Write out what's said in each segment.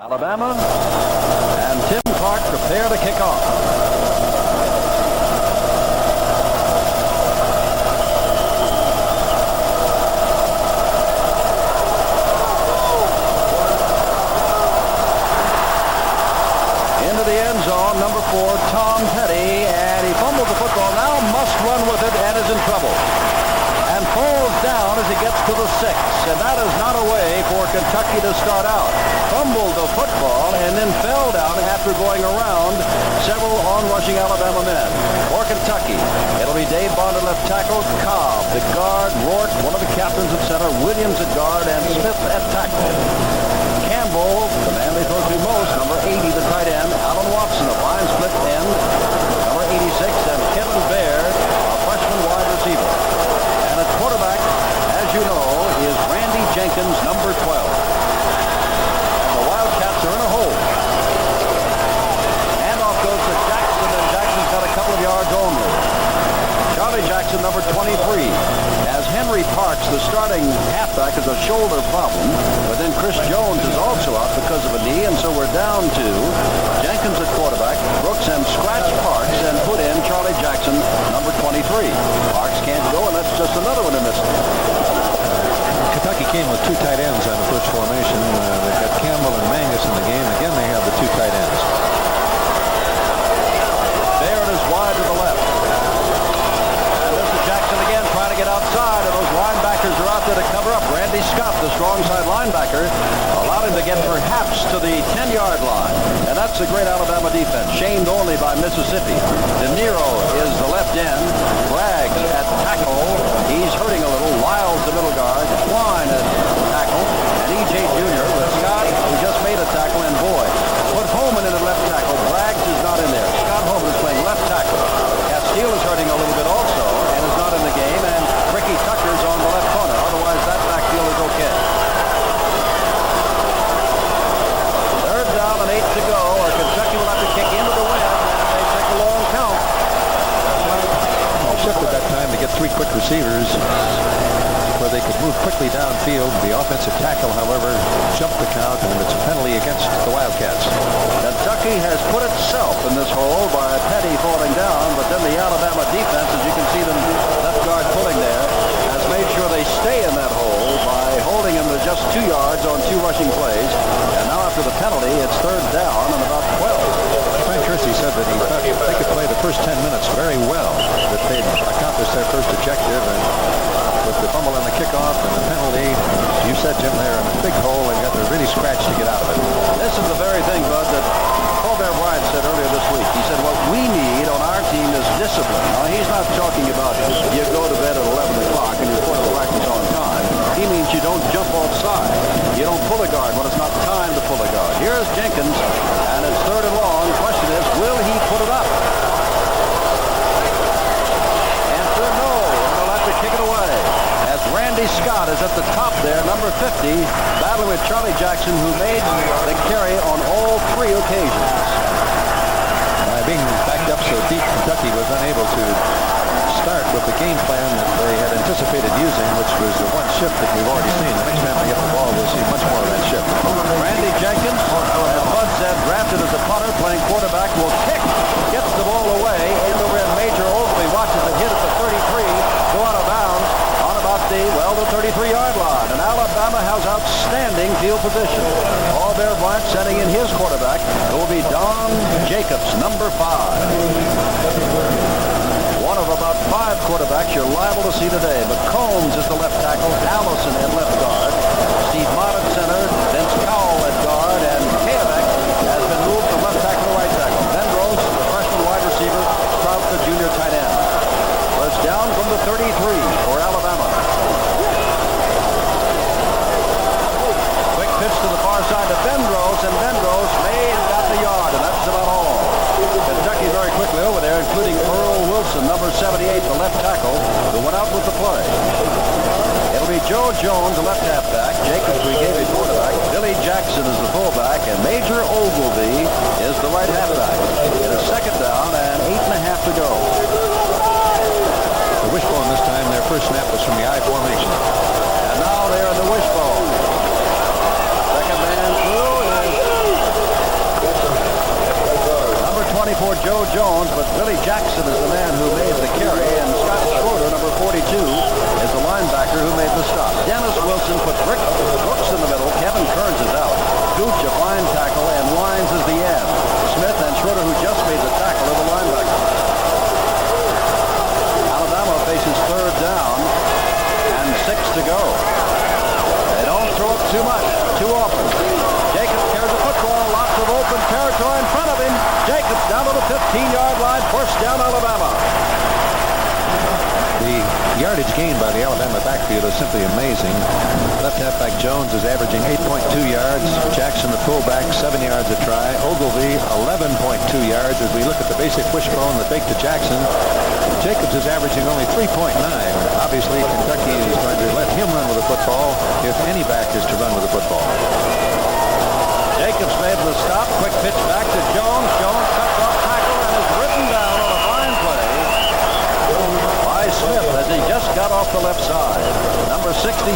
Alabama, and Tim Clark prepare to kick off. Into the end zone, number 4, Tom Petty, and he fumbles the football now, must run with it, and is in trouble. And falls down as he gets to the 6, and that is not a way for Kentucky to start out. Fumbled the football and then fell down after going around several on-rushing Alabama men. For Kentucky, it'll be Dave Bond at left tackle, Cobb, the guard, Rourke, one of the captains at center, Williams at guard, and Smith at tackle. Campbell, the man they throw to most, number 80, the tight end, Alan Watson, a line split end, number 86, and Kevin Baird, a freshman wide receiver. And at quarterback, as you know, is Randy Jenkins, number 12. And the Wildcats are in a hole. Handoff goes to Jackson, and Jackson's got a couple of yards only. Charlie Jackson, number 23. As Henry Parks, the starting halfback, has a shoulder problem, but then Chris Jones is also out because of a knee, and so we're down to Jenkins at quarterback, Brooks, and scratch Parks and put in Charlie Jackson, number 23. Parks can't go, and that's just another one to miss. Kentucky came with 2 tight ends on the first formation. They've got Campbell and Mangus in the game. Again, they have the 2 tight ends. Baird is wide to the left. And this is Jackson again trying to get outside, and those linebackers are out there to cover up. Randy Scott, the strong side linebacker, allowed him to get perhaps to the 10-yard line. And that's a great Alabama defense, shamed only by Mississippi. De Niro is the left end. Bragg at tackle. He's hurting a little. Lyle's the middle guard. Twine at tackle. And E.J. Jr. with Scott, who just made a tackle, and Boyd. Put Holman in at left tackle. Braggs is not in there. Scott Holman is playing left tackle. Castile is hurting a little bit also and is not in the game. And Ricky Tucker's on the left corner. Otherwise, that backfield is okay. 3rd down and 8 to go. Or Kentucky will have to kick into the wind, and they take a long count. Shifted that time to get 3 quick receivers where they could move quickly downfield. The offensive tackle, however, jumped the count, and it's a penalty against the Wildcats. Kentucky has put itself in this hole by Petty falling down, but then the Alabama defense, as you can see them left guard pulling there, has made sure they stay in that hole by holding them to just 2 yards on 2 rushing plays. And now after the penalty, it's 3rd down and about 12. Frank Kersey said that he thought they could play the first 10 minutes very well, that they'd accomplished their first objective, and with the fumble and the kickoff and the penalty, you said, Jim, they're in a big hole and got to really scratch to get out of it. This is the very thing, Bud, that Colbert Bryant said earlier this week. He said what we need on our team is discipline. Now, he's not talking about you go to bed at 11 o'clock and you report to practice on time. He means you don't jump offside. You don't pull a guard when it's not time to pull a guard. Here's Jenkins, and it's 3rd and long. The question is, will he put it up? Answer, no. And they'll have to kick it away. As Randy Scott is at the top there, number 50, battling with Charlie Jackson, who made the carry on all 3 occasions. By being backed up so deep, Kentucky was unable to start with the game plan that they had anticipated using, which was the 1 shift that we've already seen. The next time they get the ball, we'll see much more of that shift. Randy Jenkins, as Bud said, drafted as a punter, playing quarterback, will kick, gets the ball away, and over in Major Ogley watches it hit at the 33, go out of bounds on about the 33-yard line. And Alabama has outstanding field position. Colbert Bryant sending in his quarterback. It will be Don Jacobs, number 5. One of about 5 quarterbacks you're liable to see today. But Combs is the left tackle, Allison at left guard, Steve Mott at center, Vince Cowell at guard, and Kayebeck has been moved from left tackle to right tackle. Vendros, the freshman wide receiver, Trout, the junior tight end. First down from the 33 for Alabama. Quick pitch to the far side to Vendros, and Vendros made and got the yard, and that's about all. Kentucky very quickly over there, including Earl Wilson, number 78, the left tackle, who went out with the play. It'll be Joe Jones, the left halfback. Jacobs, we gave a quarterback. Billy Jackson is the fullback, and Major Ogilvie is the right halfback. It is 2nd down and 8.5 to go. The wishbone this time, their first snap was from the I formation. And now they're in the wishbone. Second man through is Joe Jones, but Billy Jackson is the man who made the carry, and Scott Schroeder, number 42, is the linebacker who made the stop. Dennis Wilson put Brooks in the middle. Kevin Kearns is out. Gooch, a fine tackle, and Wines is the end. Smith and Schroeder, who just made the tackle, are the linebackers. Alabama faces third down and 6 to go. They don't throw it too much, too often. Jacobs carries the football, lots of open territory in front of him. Jacobs down to the 15-yard line, first down Alabama. The yardage gained by the Alabama backfield is simply amazing. Left halfback Jones is averaging 8.2 yards. Jackson, the fullback, 7 yards a try. Ogilvy, 11.2 yards. As we look at the basic wishbone, the fake to Jackson, Jacobs is averaging only 3.9. Obviously, Kentucky is going to let him run with the football if any back is to run with the football. Jacobs made the stop. Quick pitch back to Jones. Jones cuts off tackle and is written down on a fine play by Smith as he just got off the left side. Number 66,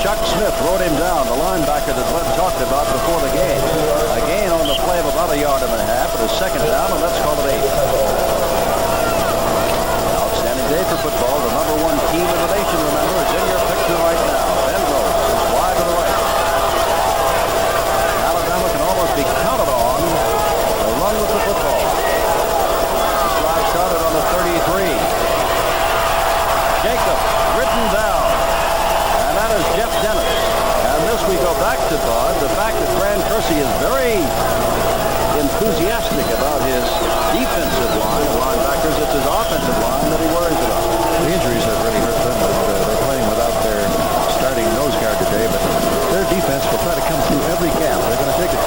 Chuck Smith, wrote him down, the linebacker that Bud talked about before the game. A gain on the play of about 1.5 yards. It is second down, and let's call it 8. Outstanding day for football. The number 1 team in the nation, remember, is in your picture right now. Benrose is wide to the right. Alabama can almost be counted on to run with the football. This drive started on the 33. Jacobs, written down. And that is Jeff Dennis. And this we go back to Bud. The fact that Fran Kersey is very enthusiastic about his defensive line of linebackers. It's his offensive line that he worries about. The injuries have really hurt them. They're playing without their starting nose guard today, but their defense will try to come through every gap. They're going to take a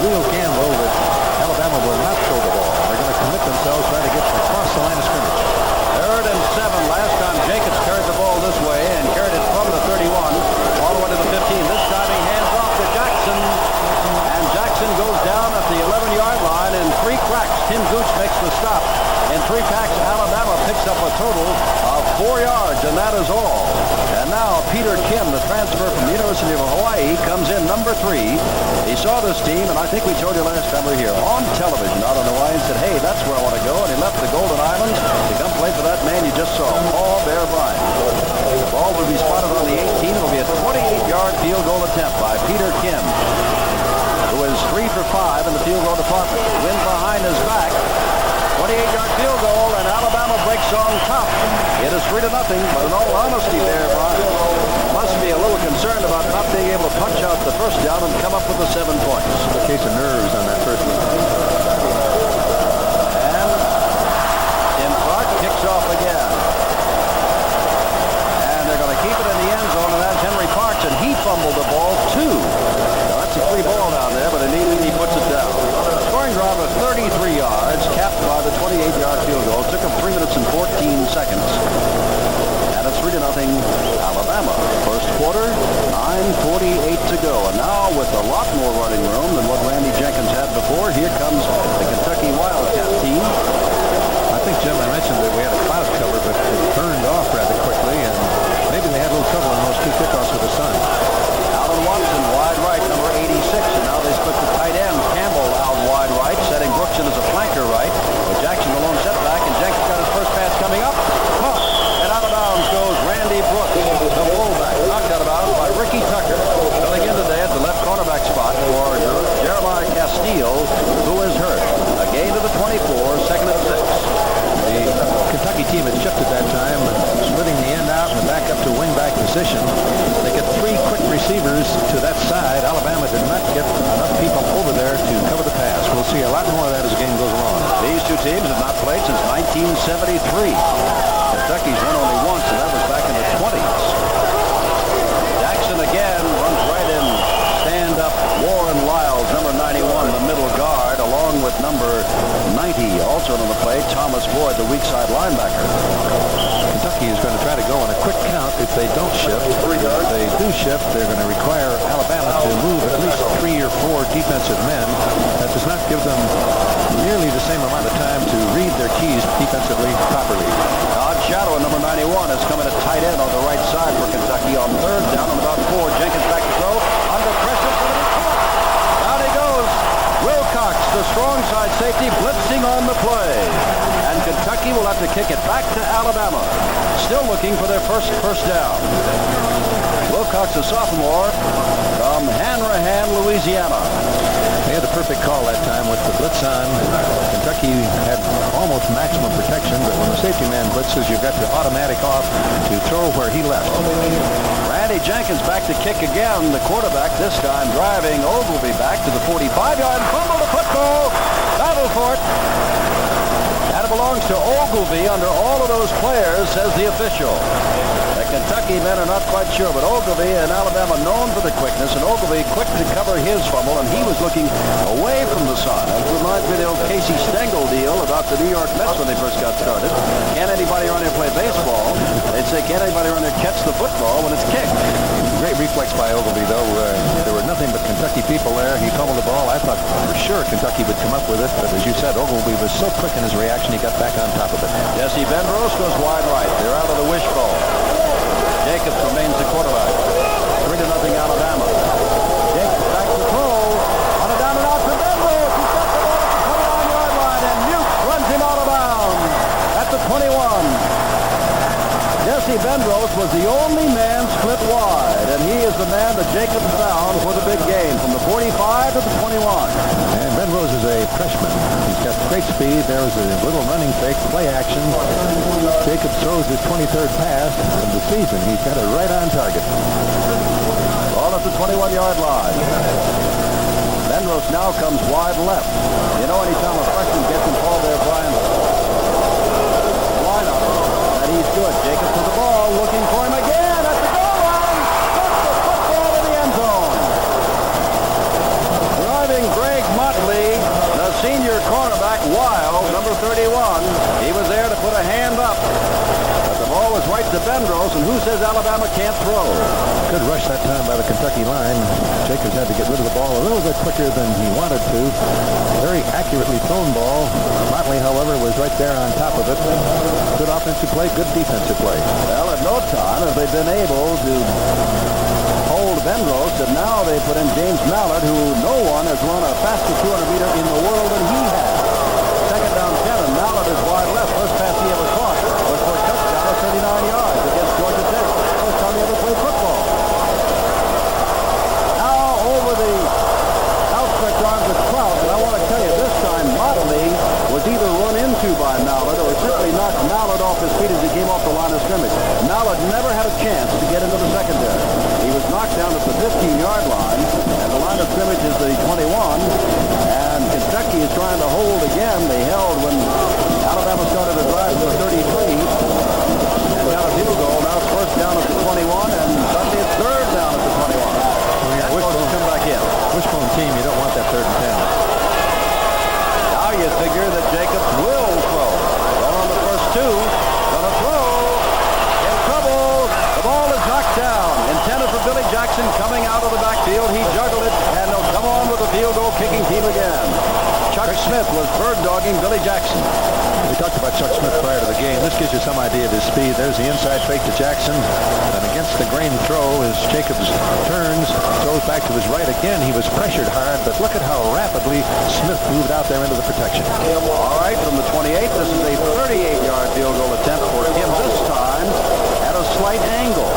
real gamble that Alabama will not throw the ball. They're going to commit themselves, trying to get across the line of scrimmage. 3rd and 7. Last time Jacobs carried the ball this way and carried it from the 31 all the way to the 15. This time he hands off to Jackson, and Jackson goes down at the 11-yard line in 3 cracks. Tim Gooch makes the stop. In 3 cracks, Alabama picks up a total of 4 yards, and that is all. And now Peter Kim, the transfer from the University of Hawaii, comes in number 3. He saw this team, and I think we told you last time we were here, on television out on Hawaii, and said, hey, that's where I want to go. And he left the Golden Islands to come play for that man you just saw, Paul Bear Bryant. The ball will be spotted on the 18. It'll be a 28-yard field goal attempt by Peter Kim, who is 3 for 5 in the field goal department. Wind behind his back. 28-yard field goal, and Alabama breaks on top. It is 3-0, but in all honesty there, Brian, must be a little concerned about not being able to punch out the first down and come up with the 7 points. A case of nerves on that first one. And Tim Clark kicks off again. And they're going to keep it in the end zone, and that's Henry Parks, and he fumbled the ball too. Now, that's a free ball down there, but immediately he puts it down. Scoring drive of 33 yards, capped by the 28-yard field goal. It took him 3 minutes and 14 seconds. And it's 3-0 Alabama. First quarter, 9:48 to go. And now with a lot more running room than what Randy Jenkins had before, here comes the Kentucky Wildcat team. I think, Jim, I mentioned that we had a cloud cover, but it burned off rather quickly, and maybe they had a little trouble in those 2 kickoffs with the sun. Allen Watson, wide right, number 86. And now they split the tight end. Campbell out wide right, setting Brooks in as a flanker right. With Jackson the lone setback, and Jenkins got his first pass coming up. Caught. And out of bounds goes Randy Brooks, the fullback. Knocked out of bounds by Ricky Tucker. Filling in today at the left cornerback spot for Jeremiah Castile, who is hurt. A gain to the 24, 2nd and 6. The Kentucky team had shifted that time, splitting the end out and back up to wingback position. They get 3 quick receivers to that side. Alabama did not get enough people over there to cover the pass. We'll see a lot more of that as the game goes along. These 2 teams have not played since 1973. Kentucky's won only once, and that was back in the 20s. Jackson again runs right in. Stand up Warren Lyles, number 91, the middle guard, along with number 90, also on the play, Thomas Boyd, the weak side linebacker. Kentucky is going to try to go on a quick count if they don't shift. If they do shift, they're going to require Alabama to move at least 3 or 4 defensive men. That does not give them nearly the same amount of time to read their keys defensively properly. Todd Shadow, number 91, is coming at tight end on the right side for Kentucky on 3rd down on about 4. Jenkins back to throw. Under pressure, going to be caught. Down he goes. Wilcox, the strong strong side safety blitzing on the play. And Kentucky will have to kick it back to Alabama. Still looking for their first down. Wilcox, a sophomore from Hanrahan, Louisiana. They had the perfect call that time with the blitz on. Kentucky had almost maximum protection, but when the safety man blitzes, you've got the automatic off to throw where he left. Randy Jenkins back to kick again. The quarterback this time driving. Ogilvy back to the 45-yard, fumble the football. Battle for it. And it belongs to Ogilvy under all of those players, says the official. The Kentucky men are not quite sure, but Ogilvy in Alabama known for the quickness, and Ogilvy quick to cover his fumble, and he was looking away from the sun. It reminds me of the old Casey Stengel deal about the New York Mets when they first got started. Can't anybody around there play baseball? They'd say, can't anybody around there catch the football when it's kicked? Great reflex by Ogilvy, though. There were nothing but Kentucky people there. He fumbled the ball. I thought for sure Kentucky would come up with it, but as you said, Ogilvy was so quick in his reaction, he got back on top of it. Jesse Vendros goes wide right. They're out of the wishbone. Jacobs remains the quarterback. 3-0 Alabama. Jacobs back to throw. On a down and out to Vendros. He's got the ball at the 29-yard line, and Mute runs him out of bounds at the 21. Jesse Vendros was the only man split wide, and he is the man that Jacobs found for the big game from the 45 to the 21. And Vendros is a freshman. He's got great speed. There was a little running fake, play action. Jacobs throws his 23rd pass of the season. He's got it right on target. Ball at the 21-yard line. Vendros now comes wide left. You know, anytime a freshman gets involved there, Brian, lineup, that he's good. Jacobs with the ball, looking for him again at the goal line. Gets the football to the end zone. Driving Greg Motley, the senior cornerback, Wild, number 31. He was there to put a hand up. But the ball was right to Vendros, and who says Alabama can't throw? Good rush that time by the Kentucky line. Jacobs had to get rid of the ball a little bit quicker than he wanted to. Very accurately thrown ball. Motley, however, was right there on top of it. Good offensive play, good defensive play. Well, at no time have they been able to hold Vendros, and now they put in James Mallard, who no one has run a faster 200-meter in the world than he has. Second down 10, and Mallard is wide left. First pass he ever caught was for a touchdown of 39 yards against Georgia Tech. First time he ever played football. Now over the outstretched arms of Trout, and I want to tell you, this time Motley was either run into by Mallard or simply knocked Mallard off his feet as he came off the line of scrimmage. Mallard never had a chance to get into the secondary. He was knocked down at the 15-yard line, and the line of scrimmage is the 21, and Kentucky is trying to hold again. They held when Alabama started to drive to the 33 and got a field goal. Now it's first down at the 21, and suddenly it's third down at the 21. Come back in. Wishbone team, you don't want that 3rd and 10. Now you figure that Jacobs will throw. Going on the first two. Gonna throw. In trouble. The ball is knocked down. Intended for Billy Jackson coming out of the backfield. He juggled it, and they'll come on with the field goal kicking team again. Chuck Smith was bird-dogging Billy Jackson. We talked about Chuck Smith prior to the game. This gives you some idea of his speed. There's the inside fake to Jackson. And against the grain throw, as Jacobs turns, throws back to his right again. He was pressured hard, but look at how rapidly Smith moved out there into the protection. All right, from the 28, this is a 38-yard field goal attempt for him this time at a slight angle.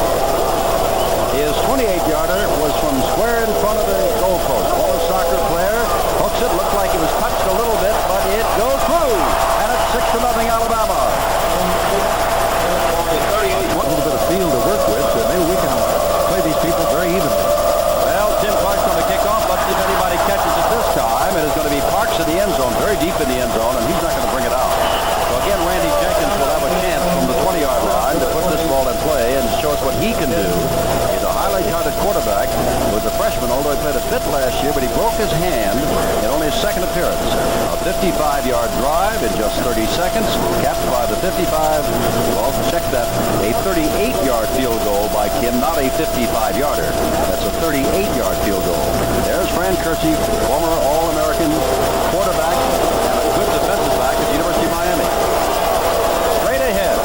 His 28-yarder was from square in front of the goalpost. Former soccer player hooks it. Looked like it was touched a little bit, but it goes through. And it's 6-0 Alabama. A little bit of field to work with. Maybe we can play these people very evenly. Well, Tim Clark's going to kick off. Let's see if anybody catches it this time. It is going to be Parks in the end zone, very deep in the end zone, and he's not going to bring it out. So again, Randy Jenkins will have a chance from the 20-yard line to put this ball in play and show us what he can do. He's a highly touted quarterback. He was a freshman, although he played a bit last year, but he broke his hand in only his second appearance. A 55-yard drive in just 30 seconds, capped by the 55. Well, check that. A 38-yard field goal by Kim, not a 55-yarder. That's a 38-yard field goal. There's Fran Kersey, former All-American quarterback and a good defensive back at the University of Miami. Straight ahead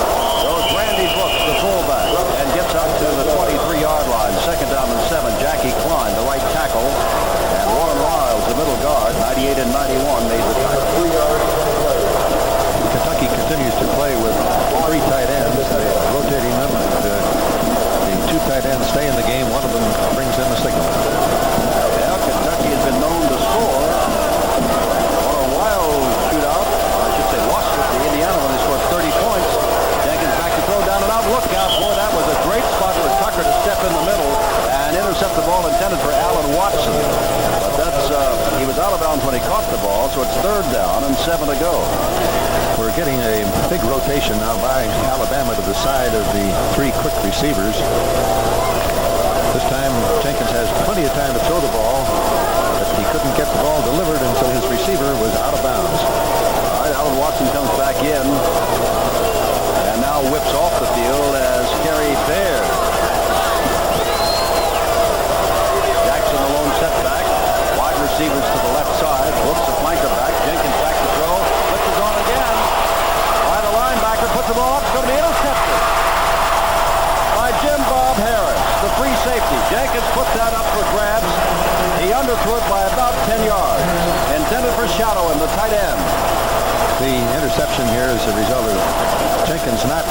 goes Randy Brooks, the fullback, and gets up to the 23-yard line. Second down and 7. Jackie Klein, the right tackle, and Warren Wiles, the middle guard, 98 and 91, made the when he caught the ball, so it's 3rd down and 7 to go. We're getting a big rotation now by Alabama to the side of the 3 quick receivers. This time, Jenkins has plenty of time to throw the ball, but he couldn't get the ball delivered until his receiver was out of bounds. All right, Alan Watson comes back in and now whips off the field as Kerry Baird. Jackson the lone setback. Wide receivers to the left side. Brooks the flanker back. Jenkins back to throw. Blitz is on again. By the linebacker, puts the ball up. It's going to be intercepted by Jim Bob Harris, the free safety. Jenkins put that up for grabs. He underthrew it by about 10 yards. Intended for Shadowin, the tight end. The interception here is a result of Jenkins not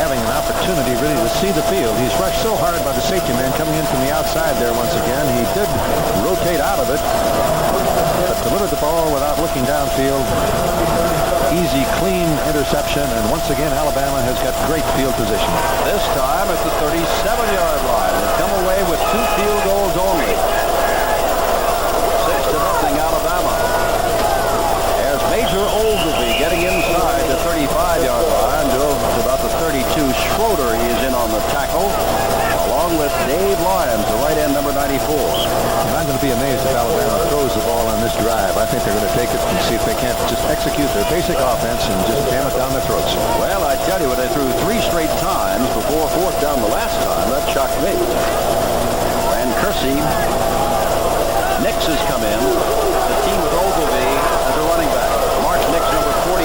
having an opportunity really to see the field. He's rushed so hard by the safety man coming in from the outside there once again. He did rotate out of it, but delivered the ball without looking downfield. Easy, clean interception, and once again Alabama has got great field position. This time at the 37-yard line. They've come away with 2 field goals only. 6-0 Alabama. There's Major Oglevie getting inside the 35-yard line to about the 32. Schroeder, he is in on the tackle, along with Dave Lyons, the right end, number 94. I'm going to be amazed if Alabama throws the ball on this drive. I think they're going to take it and see if they can't just execute their basic offense and just jam it down their throats. Well, I tell you, when they threw 3 straight times before 4th down the last time, that shocked me. Van Kersey. Nix has come in. The team with Oglevie as a running back. Mark Nix, number 48.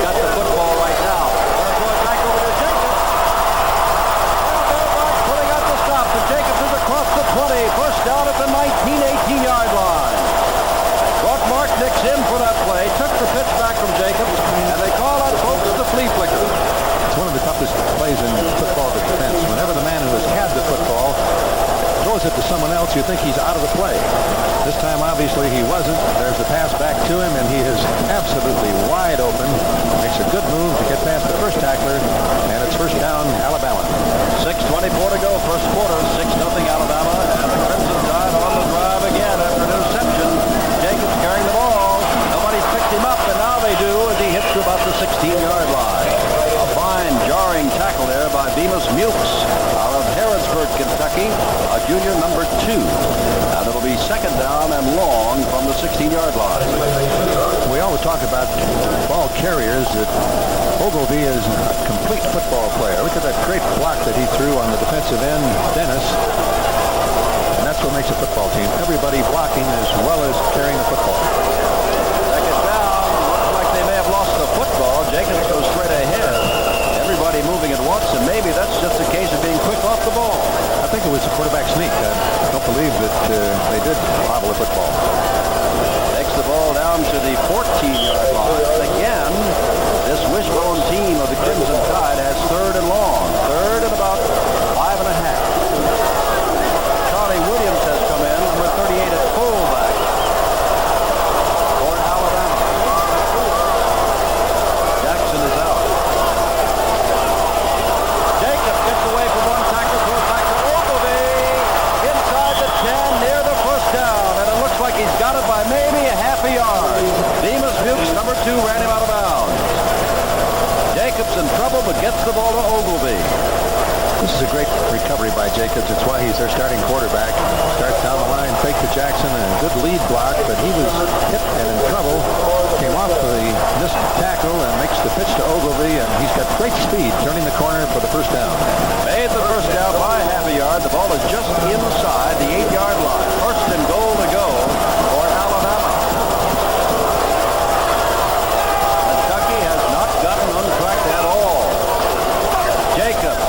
Got the football right now. Going to throw it back over to Jacobs. Putting out the stop. And Jacobs is across the 20. First down at the 18-yard line. Brought Mark Nix in for that play. Took the pitch back from Jacobs. And they call out folks the flea flicker. It's one of the toughest plays in football defense. Whenever the man who has had the football throws it to someone else, you think he's out of the play. This time, obviously, he wasn't. There's the pass back to him, and he is absolutely wide open. Makes a good move to get past the first tackler, and it's first down, Alabama. 6:24 to go, first quarter, 6-0 Alabama, and the Crimson Tide on the drive again after an interception. Jacobs carrying the ball. Nobody's picked him up, and now they do as he hits to about the 16-yard line. A fine, jarring tackle there by Bemis Mukes out of Harrodsburg, Kentucky, a junior, number 2. And it'll be 2nd down and long from the 16-yard line. We always talk about ball carriers, that Oglevie is a complete football player. Look at that great block that he threw on the defensive end, Dennis. And that's what makes a football team. Everybody blocking as well as carrying the football. 2nd down. Looks like they may have lost the football. Jacobs goes straight ahead. Everybody moving at once, and maybe that's just a case of being quick off the ball. I think it was a quarterback sneak. I don't believe that they did bobble the football. Takes the ball down to the 14-yard line. Again, this wishbone team of the Crimson Tide has 3rd and long. 3rd and about 5.5. Charlie Williams has come in, number 38 at fullback for Alabama. Jackson is out. Jacob gets away from one tackle, throws back to Oglevie. Inside the 10, near the first down. And it looks like he's got it by maybe a half a yard. Bemis Mukes, number 2, ran him out of bounds. Jacobs in trouble, but gets the ball to Oglevie. This is a great recovery by Jacobs. It's why he's their starting quarterback. Starts down the line, fake to Jackson, and a good lead block, but he was hit and in trouble. Came off the missed tackle and makes the pitch to Oglevie, and he's got great speed, turning the corner for the first down. Made the first down by half a yard. The ball is just inside the 8-yard line. First and goal to go for Alabama. Kentucky has not gotten untracked at all. Jacobs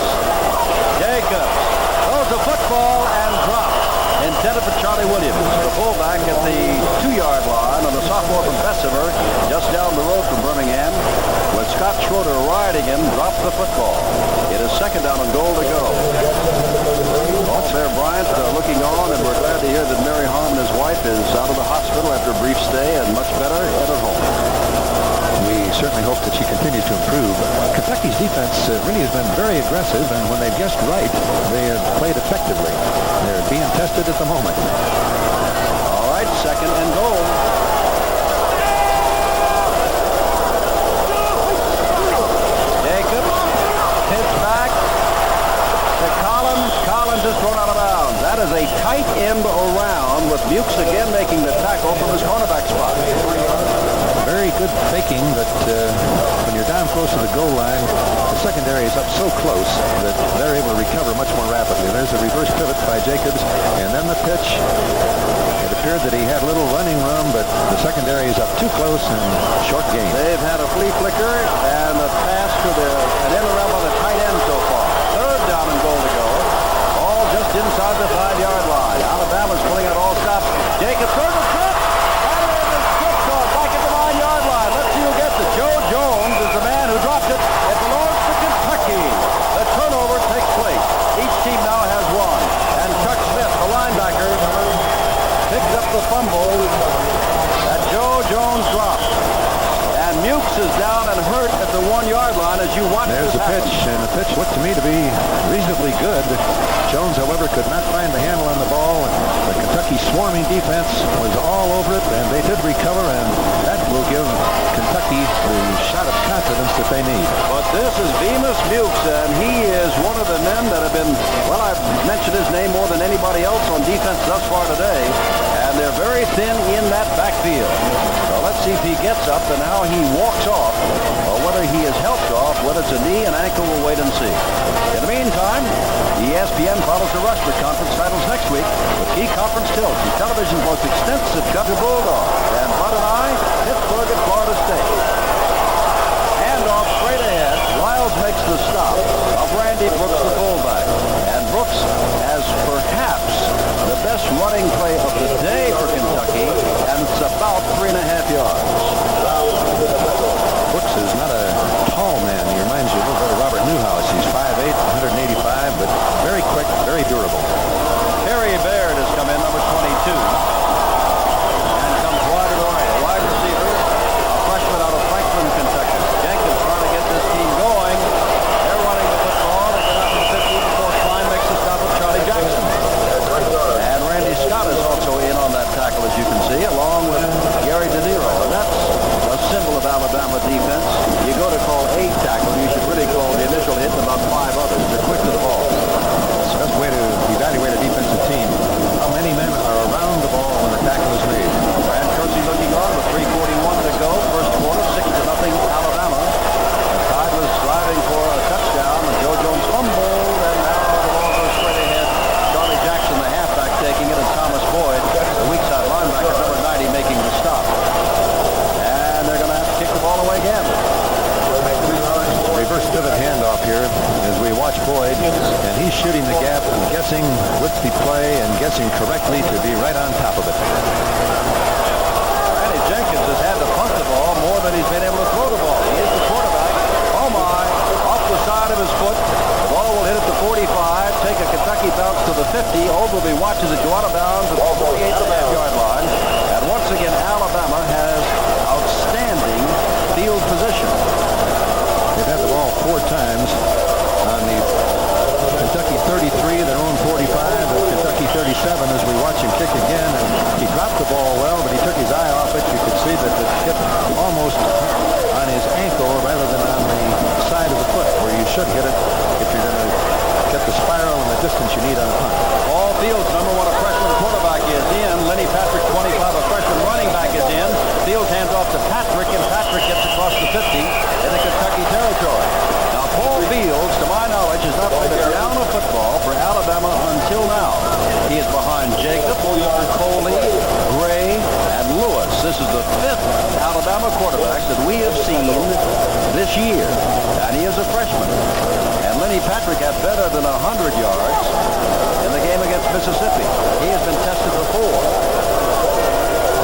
throws the football and drops. Intended for Charlie Williams, the fullback at the 2-yard line on the sophomore from Bessemer, just down the road from Birmingham. With Scott Schroeder riding him, drops the football. It is 2nd down and goal to go. Walt Fair Bryant looking on, and we're glad to hear that Mary Harmon, his wife, is out of the hospital after a brief stay and much better and at home. We certainly hope that she continues to improve. Kentucky's defense really has been very aggressive, and when they've guessed right, they have played effectively. They're being tested at the moment. All right, 2nd and goal. from his cornerback spot. Very good faking, but when you're down close to the goal line, the secondary is up so close that they're able to recover much more rapidly. There's a reverse pivot by Jacobs, and then the pitch. It appeared that he had little running room, but the secondary is up too close and short gain. They've had a flea flicker and a pass to an end around by the tight end so far. Third down and goal to go. All just inside the 5-yard line. Alabama's pulling out all stops. Jacobs throws a trip. Back at the 9-yard line. Let's see who gets it. Joe Jones is the man who dropped it. It belongs to Kentucky. The turnover takes place. Each team now has one. And Chuck Smith, the linebacker, picks up the fumble that Joe Jones dropped. And Mukes is down and hurt at the 1-yard line as you watch. There's the pitch, and the pitch looked to me to be reasonably good. Jones, however, could not find the handle on the ball. The Kentucky swarming defense was all over it, and they did recover, and that will give Kentucky the shot of confidence that they need. But this is Bemis Mukes, and he is one of the men that have been, well, I've mentioned his name more than anybody else on defense thus far today, and they're very thin in that backfield. So let's see if he gets up and how he walks off, or whether he is helped off, whether it's a knee and ankle, we'll wait and see. In the meantime, ESPN follows the Rushford Conference titles next week with key conference tilts and television's most extensive coverage of Bulldogs. And Bud and I, Pittsburgh at Florida State. Handoff straight ahead. Wiles makes the stop of Randy Brooks, the fullback. And Brooks has perhaps the best running play of the day for Kentucky, and it's about 3.5 yards. Brooks is not a tall man. He reminds you a little bit of Robert Newhouse. He's 5'8", 185, but very quick, very durable. Harry Baird has come in, number 22, and comes wide to the right. A wide receiver, a freshman out of Franklin, Kentucky. Jenkins trying to get this team going. They're running the football. They get out to the 15 before Klein makes the stop with Charlie Jackson. And Randy Scott is also in on that tackle, as you can see, along with Gary De Niro. And that's a symbol of Alabama defense. You go to call a tackle, you should really call the initial hit and about 5 others. They're quick to the ball. It's the best way to evaluate a defensive team. How many men are around the ball when the tackle is made? Brad Kersey looking on with 3:41 to go. First quarter, 6-0 Alabama. The Tide was driving for a touchdown, and Joe Jones fumbled, and now the ball goes straight ahead. Charlie Jackson, the halfback, taking it, and Thomas Boyd, the weak side linebacker, number 90, making the stop. And they're going to have to kick the ball away again. Reverse pivot handoff here as we watch Boyd, and he's shooting the gap and guessing with the play and guessing correctly to be right on top of it. Randy Jenkins has had to punt the ball more than he's been able to throw the ball. He is the quarterback. Oh my, off the side of his foot. The ball will hit at the 45, take a Kentucky bounce to the 50. Ogilvy watches it go out of bounds at the 48.5-yard line. And once again, Alabama has outstanding field position. They've had the ball 4 times on the Kentucky 33, their own 45, and Kentucky 37 as we watch him kick again. And he dropped the ball well, but he took his eye off it. You could see that it hit almost on his ankle rather than on the side of the foot, where you should hit it if you're going to get the spiral and the distance you need on a punt. Paul Fields, number 1, a freshman quarterback, is in. Lenny Patrick, 25, a freshman running back, is in. Fields hands off to Patrick, and Patrick gets across the 50 into Kentucky territory. Now, Paul Fields, to my knowledge, has not played a down of football for Alabama until now. He is behind Jacob, Coley, Gray, and Lewis. This is the 5th Alabama quarterback that we have seen this year, and he is a freshman. And Lenny Patrick had better than 100 yards in the game against Mississippi. He has been tested before.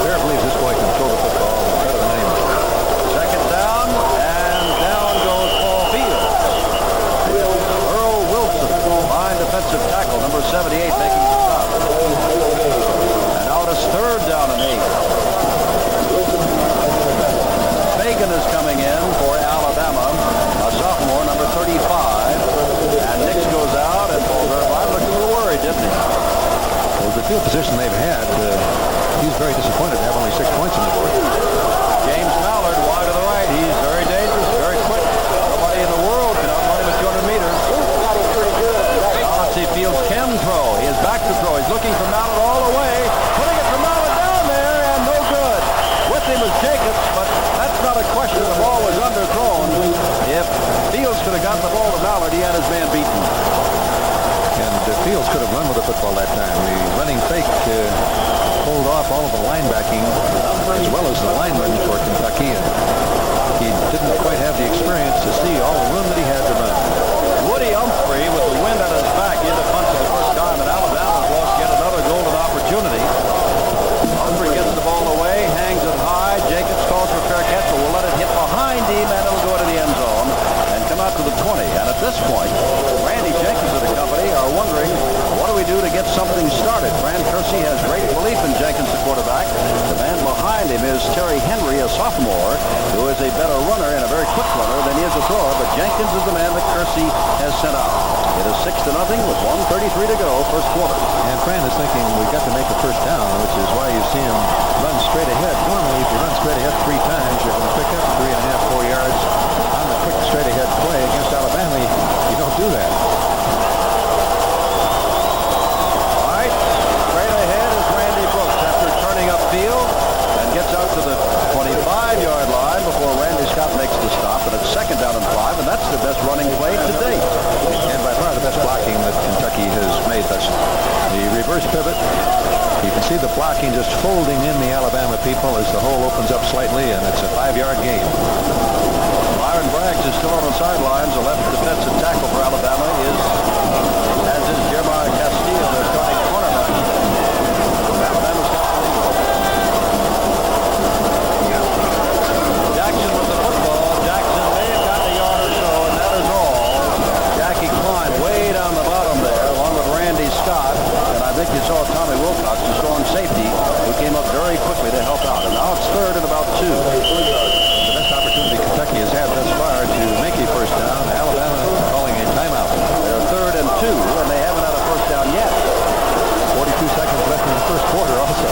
Bear believes this boy can throw the football better than anyone. Second down, and down goes Paul Fields. Earl Wilson, fine defensive tackle, number 78, making the stop. And now it is third down and 8. Fagan is coming in for Alabama, a sophomore, number 35. And Nix goes out, and Paul Vervine looked a little worried, didn't he? Well, the field position they've had, he's very disappointed to have only 6 points. man beaten. And Fields could have run with the football that time. The running fake pulled off all of the linebacking as well as the linemen for Kentucky. And he didn't quite have the experience to see all the room that he had to run. Woody Humphrey, with the wind at his back, in to punt for the first time, and Alabama's lost yet another golden opportunity. Humphrey gets the ball away, hangs it high. Jenkins calls for fair catch, but will let it hit behind him, and it'll go to the end zone and come out to the 20. And at this point, Randy Jenkins and the company are wondering, what do we do to get something started? Fran Kersey has great belief in Jenkins, the quarterback. The man behind him is Terry Henry, a sophomore, who is a better runner and a very quick runner than he is a thrower. But Jenkins is the man that Kersey has sent out. It is 6-0 with 1:33 to go, first quarter. And Fran is thinking we've got to make a first down, which is why you see him run straight ahead. Normally, if you run straight ahead 3 times, you're going to pick up 3.5, 4 yards on the quick straight ahead play. Against Alabama, you don't do that. All right, straight ahead is Randy Brooks after turning upfield and gets out to the 25-yard line before Randy Scott makes the stop. And it's 2nd down and 5, and that's the best running play to date. And by far the best blocking that Kentucky has made. That's the reverse pivot. You can see the blocking just folding in the Alabama people as the hole opens up slightly, and it's a 5-yard gain. Byron Braggs is still on the sidelines. The left defensive tackle for Alabama is, as is Jeremiah Castile, their starting cornerback. Alabama's got the lead. Jackson with the football. Jackson may have got a yard or so, and that is all. Jackie Klein way down the bottom there, along with Randy Scott. And I think you saw Tommy Wilcox, the strong safety, who came up very quickly to help out. And now it's 3rd and about 2. The best opportunity Kentucky has had thus far to make a first down. Alabama calling a timeout. They're 3rd and 2, and they haven't had a first down yet. 42 seconds left in the first quarter also.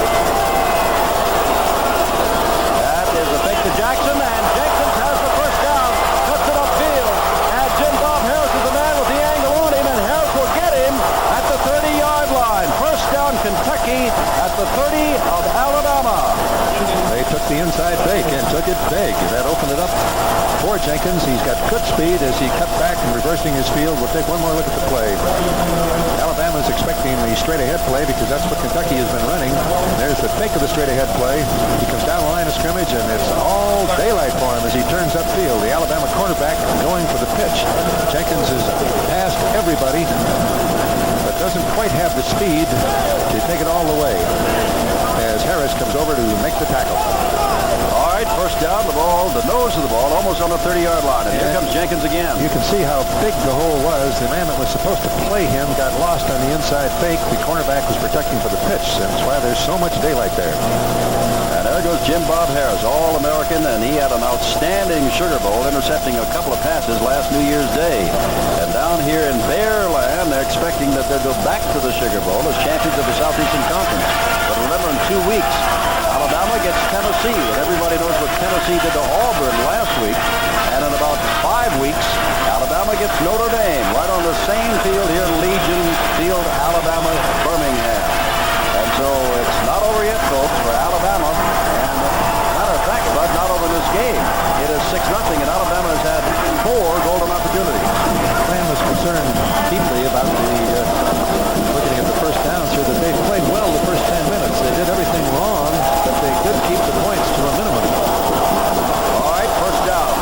That is a fake to Jackson, and Jenkins has the first down. Cuts it upfield. And Jim Bob Harris is the man with the angle on him, and Harris will get him at the 30-yard line. First down, Kentucky at the 30 of Alabama. They took the inside fake and took it big. That opened it up for Jenkins. He's got good speed as he cut back and reversing his field. We'll take one more look at the play. Alabama's expecting the straight-ahead play because that's what Kentucky has been running. There's the fake of the straight-ahead play. He comes down the line of scrimmage, and it's all daylight for him as he turns upfield. The Alabama quarterback going for the pitch. Jenkins has passed everybody, but doesn't quite have the speed to take it all the way as Harris comes over to make the tackle. All right, first down, the ball, the nose of the ball, almost on the 30-yard line. And here comes Jenkins again. You can see how big the hole was. The man that was supposed to play him got lost on the inside fake. The cornerback was protecting for the pitch. That's why there's so much daylight there. And there goes Jim Bob Harris, All-American, and he had an outstanding Sugar Bowl, intercepting a couple of passes last New Year's Day. And down here in Bear Land, they're expecting that they'll go back to the Sugar Bowl as champions of the Southeastern Conference. But remember, in 2 weeks, Alabama gets Tennessee, and everybody knows what Tennessee did to Auburn last week. And in about 5 weeks, Alabama gets Notre Dame right on the same field here in Legion Field, Alabama, Birmingham. And so it's not over yet, folks, for Alabama. And matter of fact, Bud, not over this game. It is 6-0, and Alabama has had 4 golden opportunities. Fran was concerned deeply about looking at the first downs here, that they played well the first 10 minutes. They did everything wrong, but they did keep the points to a minimum. All right, first down.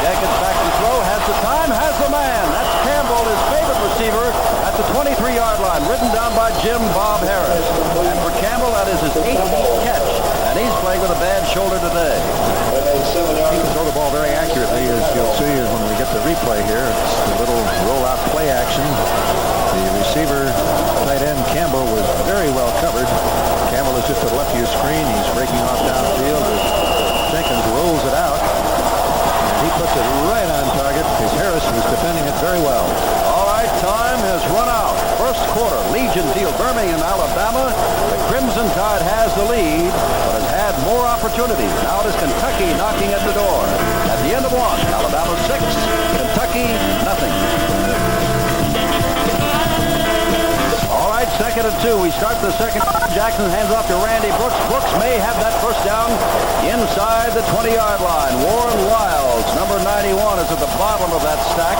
Jenkins back to throw, has the time, has the man. That's Campbell, his favorite receiver, at the 23-yard line, ridden down by Jim Bob Harris. And for Campbell, that is his 18th catch, and he's playing with a bad shoulder today. He can throw the ball very accurately, as you'll see when we get the replay here. It's the little rollout play action. The receiver, tight end Campbell, was very well covered. Campbell is just to the left of your screen. He's breaking off downfield as Jenkins rolls it out. And he puts it right on target because Harris was defending it very well. All right, time has run out. First quarter, Legion Field, Birmingham, Alabama. The Crimson Tide has the lead, but has had more opportunities. Now it is Kentucky knocking at the door. At the end of 1, Alabama 6, Kentucky nothing. All right, 2nd and 2. We start the second. Jackson hands off to Randy Brooks. Brooks may have that first down inside the 20-yard line. Warren Wiles, number 91, is at the bottom of that stack.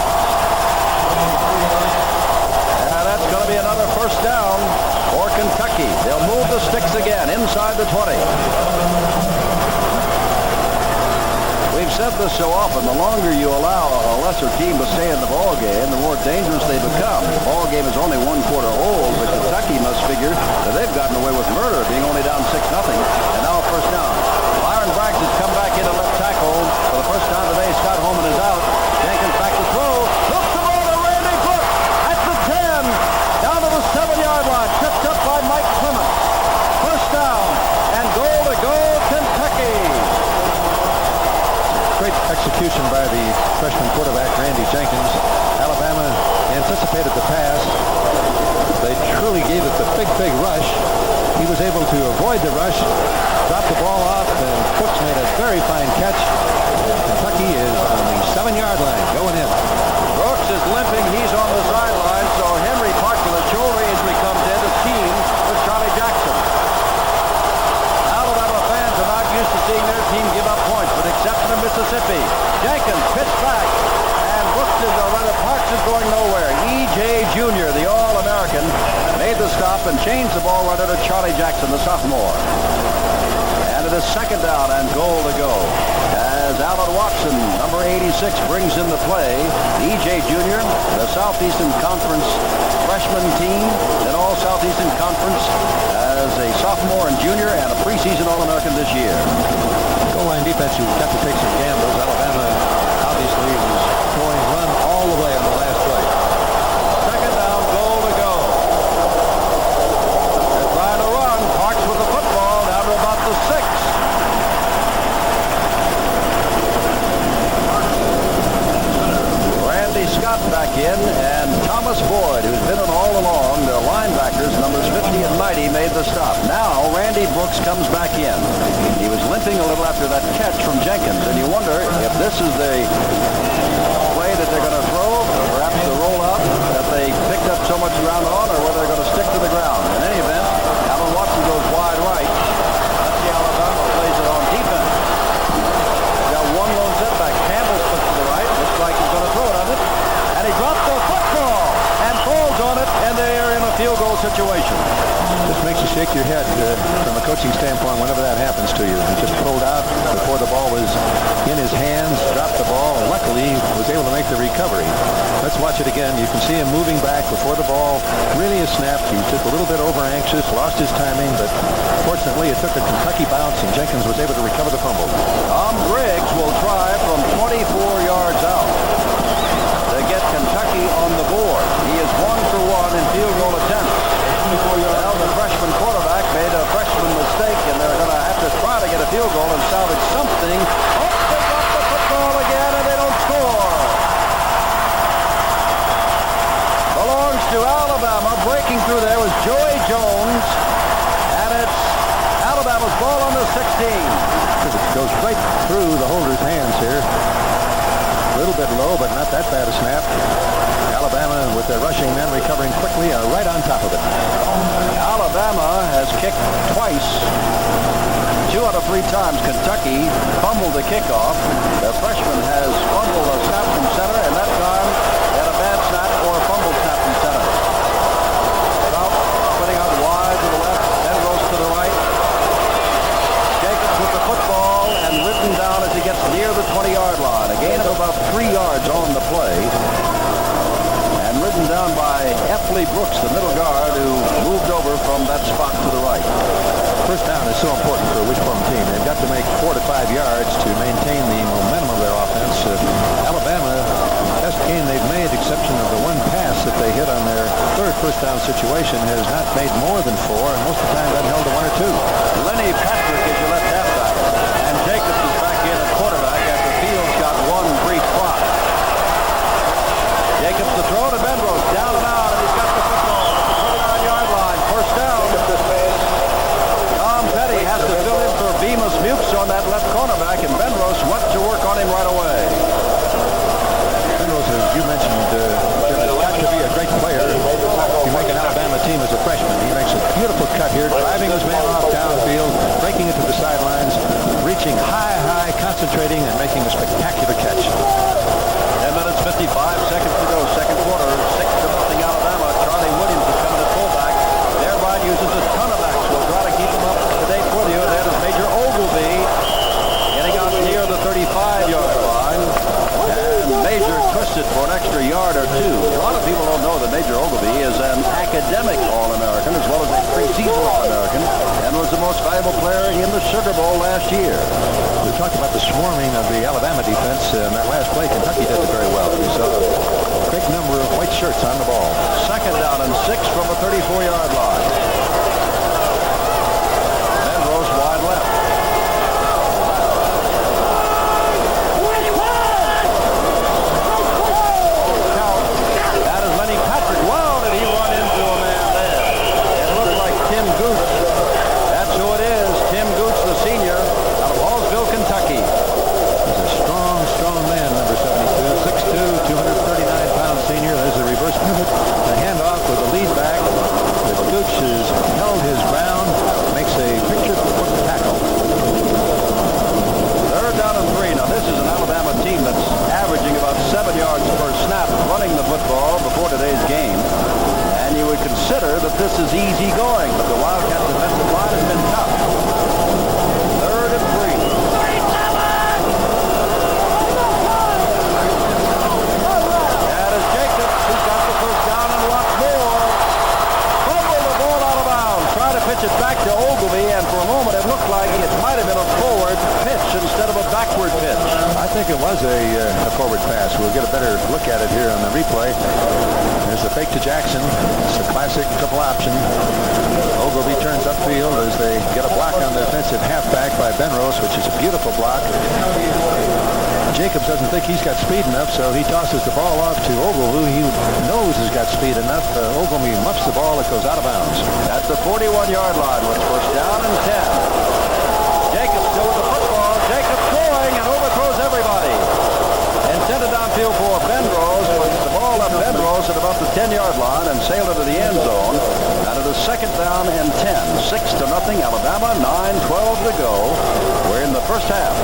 And that's going to be another first down for Kentucky. They'll move the sticks again inside the 20. We've said this so often, the longer you allow a lesser team to stay in the ball game, the more dangerous they become. The ball game is only 1 quarter old, but Kentucky must figure that they've gotten away with murder, being only down 6-0, and now a first down. Byron Braggs has come back in at left tackle for the first time today. Scott Holman is out. Jenkins back to throw. Looks the ball to Randy Brooks at the 10, down to the 7-yard line, tripped up by Mike Clements. First down, and goal to go, Kentucky. Great execution by the freshman quarterback, Randy Jenkins. Alabama anticipated the pass. They truly gave it the big rush. He was able to avoid the rush, drop the ball off, and Brooks made a very fine catch. And Kentucky is on the 7-yard line, going in. Brooks is limping. He's on the sideline, so Henry Park with a shoulder injury comes in to team with Charlie Jackson. Alabama fans are not used to seeing their team give up points, with exception of Mississippi. Jenkins pitched back, and Brooks is, or rather Parks is going nowhere. E.J. Jr., the All-American, made the stop and changed the ball runner to Charlie Jackson, the sophomore. And it is second down and goal to go, as Alan Watson, number 86, brings in the play. E.J. Jr., the Southeastern Conference freshman team, and all Southeastern Conference as a sophomore and junior, and a preseason All-American this year. Goal line defense, you've got to take some gambles. Alabama obviously was going run all the way on the last play. Second down, goal to go. They're trying to run. Parks with the football down to about the 6. Randy Scott back in, and Thomas Boyd, who's been in all along. The linebackers, numbers 50 and 90, made the stop. Now Randy Brooks comes back in. He was limping a little after that catch from Jenkins, and you wonder if this is the play that they're going to throw, or perhaps the rollout that they picked up so much ground on, or whether they're going to stick to the ground. In any event, Alan Watson goes wide right. Let's see how Alabama plays it on defense. He's got one lone setback. Campbell splits to the right. Looks like he's going to throw it on it. And he dropped the football and falls on it, and they're in a field goal situation. This makes you shake your head from a coaching standpoint whenever that happens to you. He just pulled out before the ball was in his hands, dropped the ball. Luckily, he was able to make the recovery. Let's watch it again. You can see him moving back before the ball really is snapped. He took a little bit over anxious, lost his timing, but fortunately it took a Kentucky bounce, and Jenkins was able to recover the fumble. Tom Griggs will try from 24 yards out to get Kentucky on the board. He is 1 for 1 in field goal attempts. Well, the freshman quarterback made a freshman mistake, and they're going to have to try to get a field goal and salvage something. Oh, they drop the football again, and they don't score. Belongs to Alabama. Breaking through there was Joey Jones, and it's Alabama's ball on the 16. It goes right through the holder's hands here. A little bit low, but not that bad a snap. Alabama, with their rushing men recovering quickly, are right on top of it. Alabama has kicked twice. 2 out of 3 times Kentucky fumbled the kickoff. The freshman has fumbled a snap from center, and that time they had a bad snap or a fumbled snap from center. Trout putting out wide to the left, then goes to the right. Jacobs with the football and written down as he gets near the 20-yard line. A gain of about 3 yards on the play. And ridden down by Efley Brooks, the middle guard, who moved over from that spot to the right. First down is so important for a wishbone team. They've got to make 4 to 5 yards to maintain the momentum of their offense. Alabama, best game they've made, exception of the one pass that they hit on their third first down situation, has not made more than 4, and most of the time been held to 1 or 2. Lenny Patrick is your left halfback, and Jacobs is back in at quarterback after Fields got one brief clock. Jacobs to throw to Benrose, down and out, and he's got the football at the 29-yard line. First down. Tom Petty has to fill in for Bemis Mukes on that left cornerback, and Benrose went to work on him right away. Benrose, as you mentioned, got to be a great player. You make an Alabama team as a freshman. taking it to the sidelines, reaching high, concentrating, and making a spectacular catch. 10 minutes, 55 seconds to go. Second quarter, 6-0 Alabama. Charlie Williams is coming at fullback. Bear Bryant uses a ton of backs. We'll try to keep them up to date for you. That is Major Ogilvy getting out near the 35-yard line. And Major twisted for an extra yard or two. A lot of people don't know that Major Ogilvy is an academic All-American as well as a preseason All-American and was the most valuable player in the Sugar Bowl last year. We talked about the swarming of the Alabama defense in that last play. Kentucky did it very well. We saw a big number of white shirts on the ball. Second down and 6 from the 34-yard line. Penrose wide left. That is Lenny Patrick. Wow, did he run into a man there? It looked like Tim Gooch. That's who it is. Tim Gooch, the senior, out of Hallsville, Kentucky. He's a strong man, number 72. 6'2", 239-pound senior. There's a reverse pivot. The handoff with the lead back. The Gooch has held his ground. Makes a picture-perfect tackle. Third down and 3. Now, this is an Alabama team that's averaging about 7 yards per snap running the football before today's game. And you would consider that this is easy going, but the Wildcats defensive line has been tough. Third and 3. That is Jacobs, who's got the first down and lots more. Fumbled the ball out of bounds. Trying to pitch it back to Ogilvy, and for a moment it looked like it might have been a forward pitch instead of a backward pitch. I think it was a forward pass. We'll get a better look at it here on the replay. There's the fake to Jackson. It's a classic triple option. Ogilvy turns upfield as they get a block on the defensive halfback by Penrose, which is a beautiful block. Jacobs doesn't think he's got speed enough, so he tosses the ball off to Ogilvy, who he knows has got speed enough. Ogilvy muffs the ball. It goes out of bounds. At the 41-yard line with first down and 10. Jacobs still with the football. Jacobs throwing and overthrows everybody. Intended downfield for Penrose, but the ball left Penrose at about the 10-yard line and sailed into the end zone. And it is second down and 10. 6-0 Alabama, 9:12 to go. We're in the first half.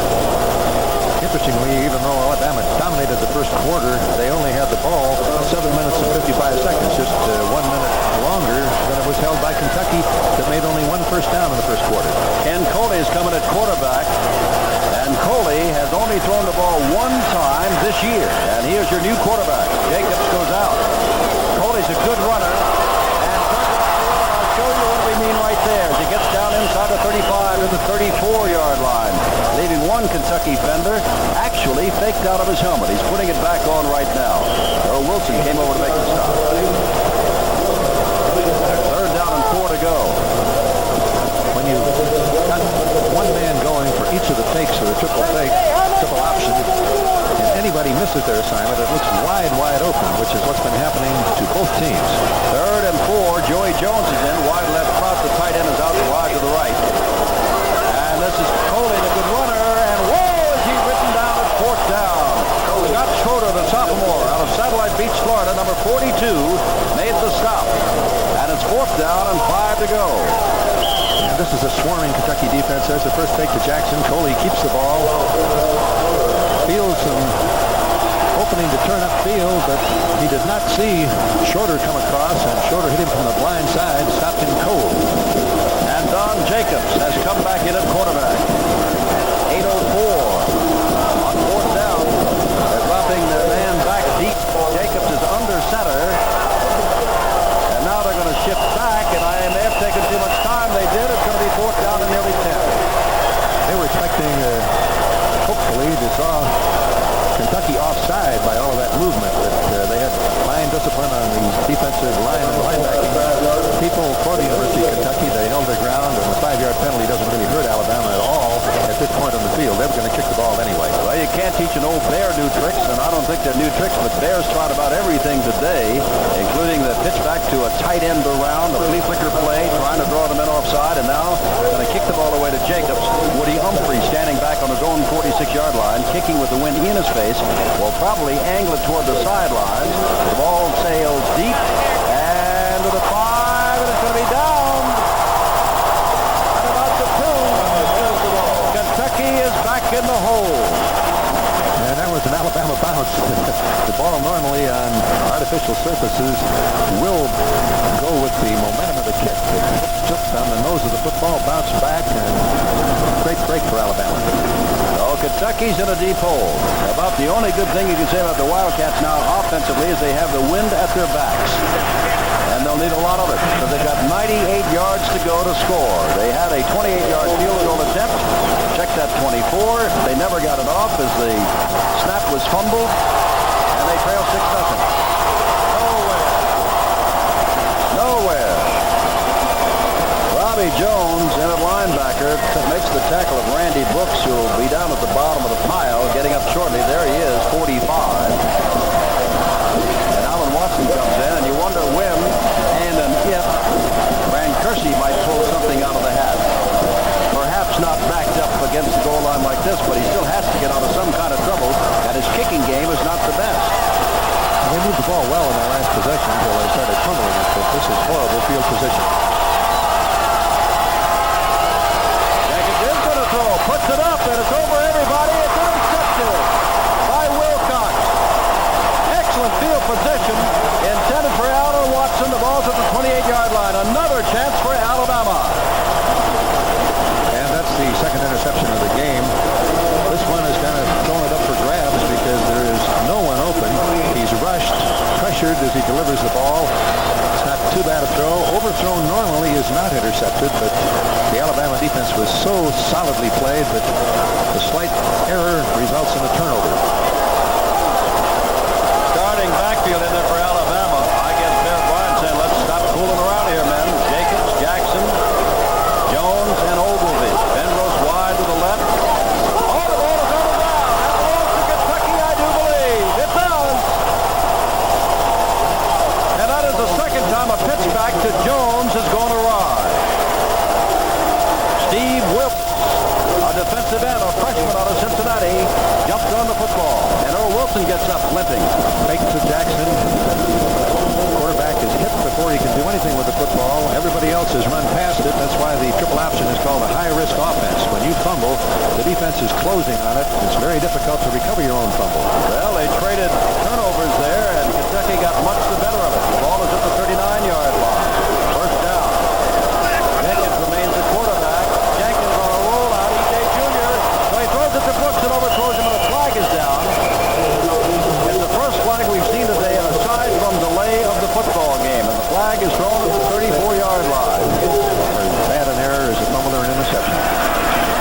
Interestingly, even though Alabama dominated the first quarter, they only had the ball 7 minutes and 55 seconds, just 1 minute longer than it was held by Kentucky that made only one first down in the first quarter. Ken Coley is coming at quarterback, and Coley has only thrown the ball one time this year, and here's your new quarterback. Jacobs goes out. Coley's a good runner, and I'll show you what we mean right there as he gets down inside the 35 to the 34-yard line, leaving one Kentucky fender actually faked out of his helmet. He's putting it back on right now. Earl Wilson came over to make the stop. Third down and 4 to go. When you got one man going for each of the fakes or the triple option, and anybody misses their assignment, it looks wide open, which is what's been happening to both teams. Third and 4. Joey Jones is in. Wide left front. The tight end is out wide to the right. And this is Coley, the good runner. And whoa, is he written down at fourth down. Scott Schroeder, the sophomore, out of Satellite Beach, Florida, number 42, made the stop. And it's fourth down and 5 to go. And this is a swarming Kentucky defense. There's the first fake to Jackson. Coley keeps the ball. Feels some opening to turn upfield, but he did not see Schroeder come across, and Schroeder hit him from the blind side, stopped him cold. And Don Jacobs has come back in at quarterback. 8:04 on fourth down. They're dropping their man back deep. Jacobs is under center. And now they're going to shift back, and I may have taken too much time. They did. It's going to be fourth down and nearly 10. They were expecting, hopefully, to draw Kentucky offside by all of that movement, but they had fine discipline on the defensive line and linebacking people for the University of Kentucky. They held their ground, and the 5-yard penalty doesn't really hurt Alabama at all at this point on the field. They were going to kick the ball anyway. Well, you can't teach an old bear new tricks, and I don't think they're new tricks, but Bears tried about everything today, including the pitch back to a tight end around, the flea flicker play, trying to draw the men offside, and now going to kick the ball away to Jacobs. Woody Humphrey standing back on his own 46-yard line, kicking with the wind in his face, will probably angle it toward the sidelines. The ball sails deep, and to the 5, and it's going to be down at about the 2. in the hole. And that was an Alabama bounce. The ball normally on artificial surfaces will go with the momentum of the kick. It just on the nose of the football, bounced back, and great break for Alabama. So Kentucky's in a deep hole. About the only good thing you can say about the Wildcats now offensively is they have the wind at their backs. And they'll need a lot of it, because they've got 98 yards to go to score. They had a 28-yard field goal attempt. Check that 24. They never got it off as the snap was fumbled, and they trail 6-0. Nowhere. Robbie Jones, in at linebacker, makes the tackle of Randy Brooks, who will be down at the bottom of the pile, getting up shortly. There he is, 45. And Alan Watson comes in, and you wonder when and if Rand Kersey might pull something out of the hat. Perhaps not backed up against the goal line like this, but he still has to get out of some kind of trouble, and his kicking game is not the best. They moved the ball well in their last possession until they started fumbling it, but this is horrible field position. Jenkins is going to throw, puts it up, and it's over everybody. It's intercepted by Wilcox. Excellent field position, intended for Alan Watson. The ball's at the 28-yard line. Another chance for Alabama. And that's the second interception of the game. This one has kind of thrown it up for grabs because there is no one open. He's rushed, pressured as he delivers the ball. It's not too bad a throw. Overthrown normally is not intercepted, but the Alabama defense was so solidly played that the slight error results in a turnover. Starting backfield in there for Alabama. I guess Bear Bryant saying, let's stop fooling around here, men. Jacobs, Jackson, Jones, and Ogilvy. Penrose wide to the left. Oh, the ball is on the ground. That belongs to Kentucky, I do believe. It does. And that is the second time a pitch back to Jones has gone awry. Steve Wilkes, a defensive end, a freshman out of Cincinnati, jumped on the football. And Earl Wilson gets up limping. Fake to Jackson. Quarterback is hit before he can do anything with the football. Everybody else has run past it. That's why the triple option is called a high-risk offense. When you fumble, the defense is closing on it. It's very difficult to recover your own fumble. Well, they traded turnovers there, and Kentucky got much the better of it. The ball is at the 39-yard line. First down. Jenkins remains at quarterback. Jenkins on a rollout. E.J. Jr. So he throws it to Brooks and overthrows him, and the flag is down. It's the first flag we've seen today, aside from delay of the football game. And the flag is thrown at the 34-yard line. Bad an error is a fumble or an interception.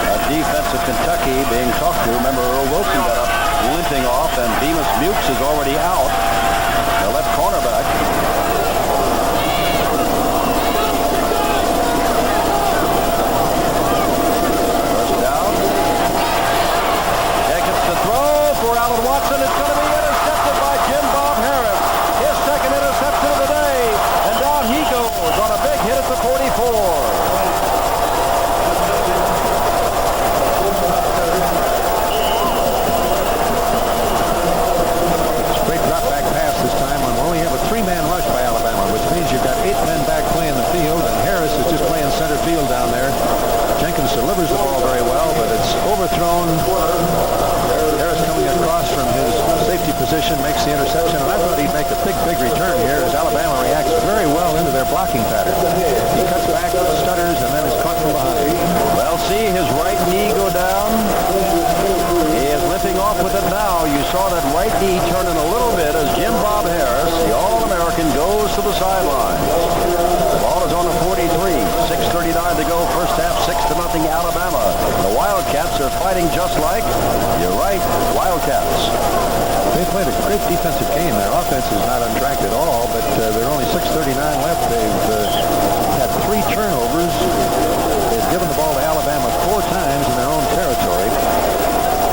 That defense of Kentucky being talked to. Remember, Earl Wilson got up limping off, and Bemis Mukes is already out. The left cornerback. First down. Jenkins to throw for Alan Watson. It's going to be intercepted by Jim Bob Harris. His second interception of the day. And down he goes on a big hit at the 44. Straight drop back pass this time when we only have a three-man rush by Alabama, which means you've got 8 men back playing the field, and Harris is just playing center field down there. Jenkins delivers the ball very well, but it's overthrown. Harris coming across from his safety position makes the interception, and I thought he'd make a big return here as Alabama reacts very well into their blocking pattern. He cuts back, stutters, and then is caught from behind. Well, see his right knee go down. He is limping off with it now. You saw that right knee turn in a little bit as Jim Bob Harris, the All-American, goes to the sideline. The ball is on the 43. 6:39 to go. First half, 6-0 Alabama. The Wildcats are fighting just like, you're right, Wildcats. They played a great defensive game. Their offense is not on track at all, but there are only 6:39 left. They've had 3 turnovers. They've given the ball to Alabama 4 times in their own territory.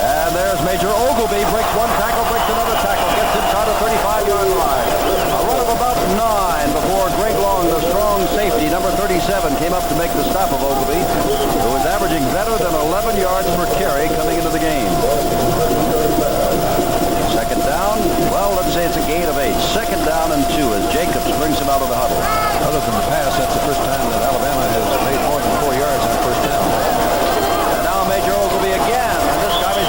And there's Major Ogilvy. Breaks one tackle, breaks another tackle. Gets inside the 35-yard line. A run of about 9 before Greg Long, the strong safety, number 37, came up to make the stop of Ogilvy, who was averaging better than 11 yards per carry coming into the game. Second down. Well, let's say it's a gain of 8. Second down and 2 as Jacobs brings him out of the huddle. Other than the pass, that's the first time that Alabama has made more than 4 yards on first down. And now Major Ogilvy again. And this time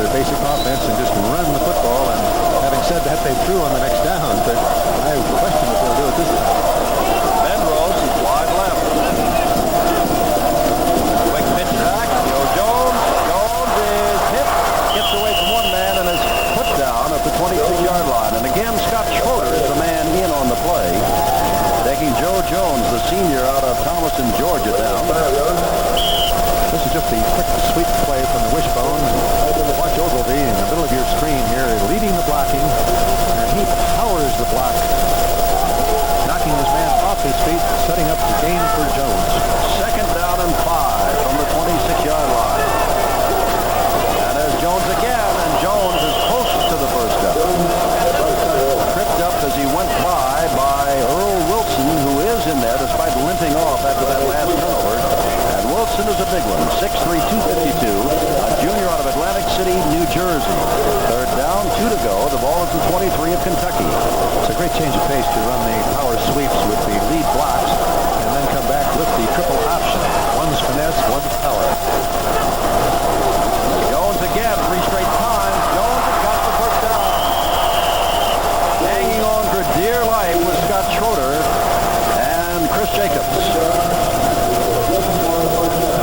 their basic offense and just run the football. And having said that, they threw on the next down, but I question what they'll do at this time. Penrose is wide left. Quick pitch back. Joe Jones. Jones is hit. Gets away from one man and is put down at the 26-yard line. And again, Scott Schroeder is the man in on the play, taking Joe Jones, the senior out of Thomaston, Georgia, down. This is just the quick sweep play from the wishbone. Watch Ogilvie in the middle of your screen here, leading the blocking, and he powers the block, knocking his man off his feet, setting up the gain for Jones. Second down and 5 from the 26-yard line. And there's Jones again, and Jones is close to the first down. Tripped up as he went by Earl Wilson, who is in there despite limping off after that last turnover. And Wilson is a big one, 6'3", 252, a junior out of Atlantic City, New Jersey. Third down, 2 to go. The ball is the 23 of Kentucky. It's a great change of pace to run the power sweeps with the lead blocks and then come back with the triple option. One's finesse, one's power. Jones again, 3 straight times. Jones has got the first down. Hanging on for dear life was Scott Schroeder and Chris Jacobs.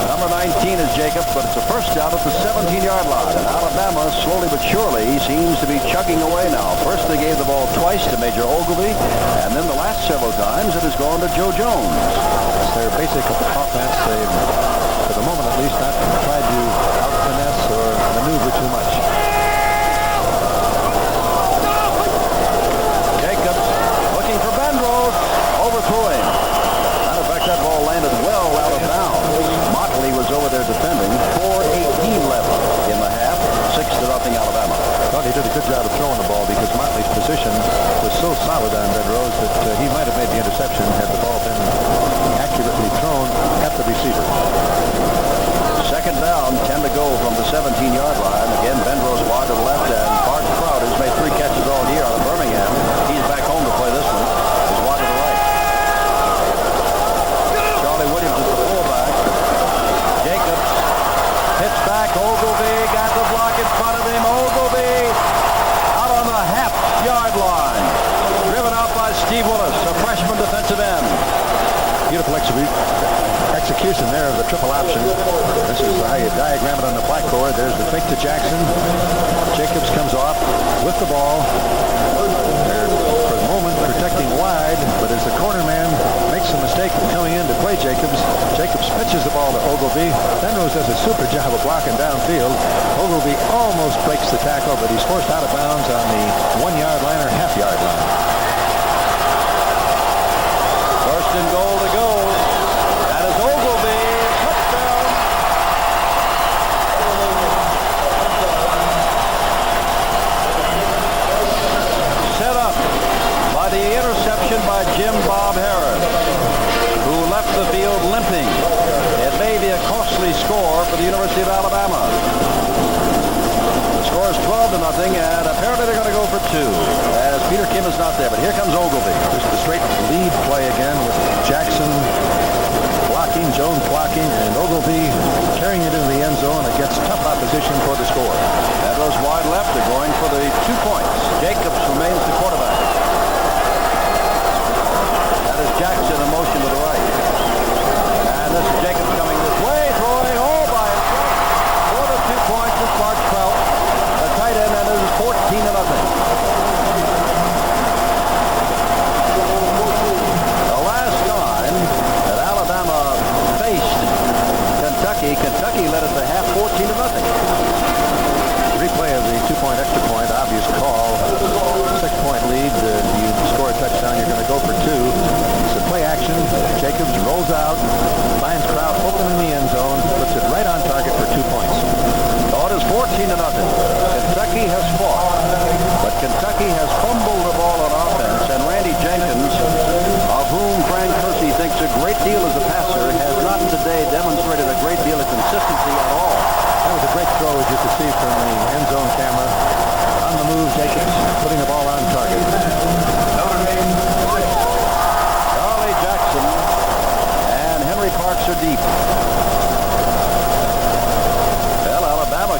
Number 19 is Jacobs, but it's a first down at the 17-yard line. And Alabama, slowly but surely, seems to be chugging away now. First they gave the ball twice to Major Ogilvie, and then the last several times it has gone to Joe Jones. It's their basic offense. They've, for the moment at least, not tried to out-finesse or maneuver too much. Jacobs looking for Penrose, overthrew him. Matter of fact, that ball landed well out of bounds. Motley was over there defending. 4:18 left in the half. 6-0 Alabama. Thought he did a good job of throwing the ball because Motley's position was so solid on Penrose that he might have made the interception had the ball been accurately thrown at the receiver. Second down, 10 to go from the 17-yard line. Again, Penrose wide to the left, and Bart Prout has made 3 catches all year out of Birmingham. He's back home to play this one. He's wide to the right. Charlie Williams is the fullback. Jacobs hits back. Ogilvie got the block in front of him. Ogilvie out on the half-yard line. Driven out by Steve Willis, a freshman defensive end. Beautiful execution there of the triple option. This is how you diagram it on the blackboard. There's the fake to Jackson. Jacobs comes off with the ball. They're, for the moment, protecting wide, but as the corner man makes a mistake of coming in to play Jacobs, Jacobs pitches the ball to Ogilvie. Penrose does a super job of blocking downfield. Ogilvie almost breaks the tackle, but he's forced out of bounds on the 1-yard line or half-yard line. First and goal to go. That is Ogilvie. Touchdown. Set up by the interception by Jim Bob Harris, who left the field limping. It may be a costly score for the University of Alabama. The score is 12-0, and apparently they're going to go for 2, as Peter Kim is not there. But here comes Ogilvie. Just a straight lead play again with Jackson blocking, Jones blocking, and Ogilvie carrying it into the end zone against tough opposition for the score. That was wide left. They're going for the 2 points. Jacobs remains the quarterback. That is Jackson in motion to the right. And this is Jacobs coming this way, throwing all by himself for the 2 points with Bart Prout, the tight end, and it is 14-0. The last time that Alabama faced Kentucky led at the half 14-0. Replay of the 2-point extra point, obvious call. 6-point lead. You score a touchdown, you're going to go for 2. It's a play action. Jacobs rolls out, finds Prout open in the end zone, puts it right on target for 2 points. Oh, it is 14-0. Kentucky has fought, but Kentucky has fumbled the ball on offense, and Randy Jenkins, of whom Frank Kersey thinks a great deal as a passer, has not today demonstrated a great deal of consistency at all. That was a great throw, as you could see from the end zone camera. On the move, Jacobs putting the ball on target. Charlie Jackson and Henry Parks are deep.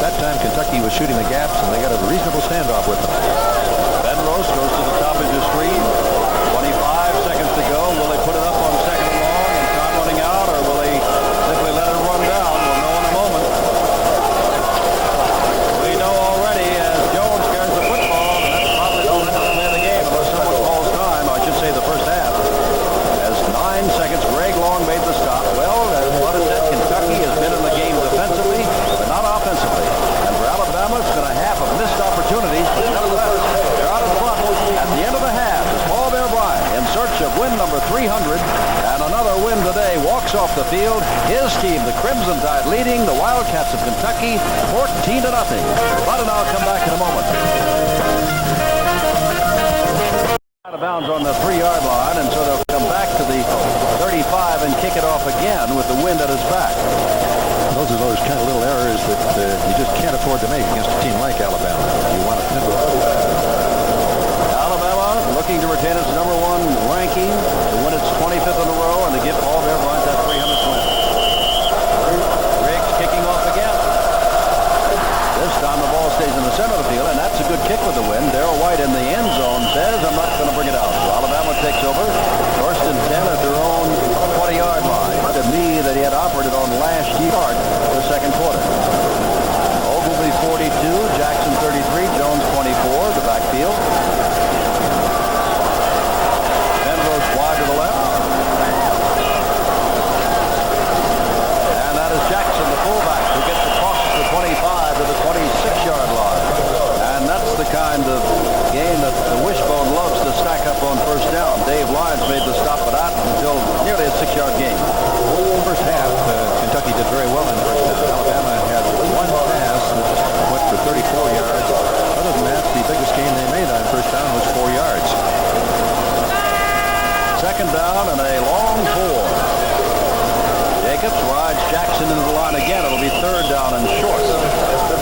that time Kentucky was shooting the gaps, and they got a reasonable standoff with them. Benrose goes to the top of the screen. 25 seconds to go. Will they put it up on second and long and time running out, or will they simply let it run down? We'll know in a moment. We know already as Jones carries the football, and that's probably the end of the game unless someone calls time. I should say the first half. As 9 seconds, Greg Long made the stop. Well, what is that? Kentucky has been in the game defensively, but not offensively. And for Alabama, it's been a half of missed opportunities, but nevertheless, they're out in front at the end of the half. As Paul Bear Bryant, in search of win number 300, and another win today, walks off the field. His team, the Crimson Tide, leading the Wildcats of Kentucky 14-0. Bud and I'll come back in a moment. Out of bounds on the 3-yard line, and so they'll come back to the 35 and kick it off again with the wind at his back. Those are those kind of little errors that you just can't afford to make against a team like Alabama. You want to Alabama looking to retain its number 1 ranking, to win its 25th in a row, and to give Paul Bear Bryant that 300th win. Riggs kicking off again. This time the ball stays in the center of the field, and that's a good kick with the wind. Darrell White in the end zone says, I'm not going to bring it out. So Alabama takes over. First and 10 at their own 20-yard line. To me, that he had operated on last yard for the second quarter. Ogilvy 42, Jackson 33, Jones 24, the backfield. Benrose wide to the left. And that is Jackson, the fullback, who gets across the 25 to the 26-yard line. And that's the kind of game that the Wishbone loves to stack up on first down. Dave Lyons made the stop for that until nearly a 6-yard game. First half, Kentucky did very well in the first half. Alabama had one pass that went for 34 yards. Other than that, the biggest gain they made on first down was 4 yards. Second down and a long 4. Jacobs rides Jackson into the line again. It'll be third down and short.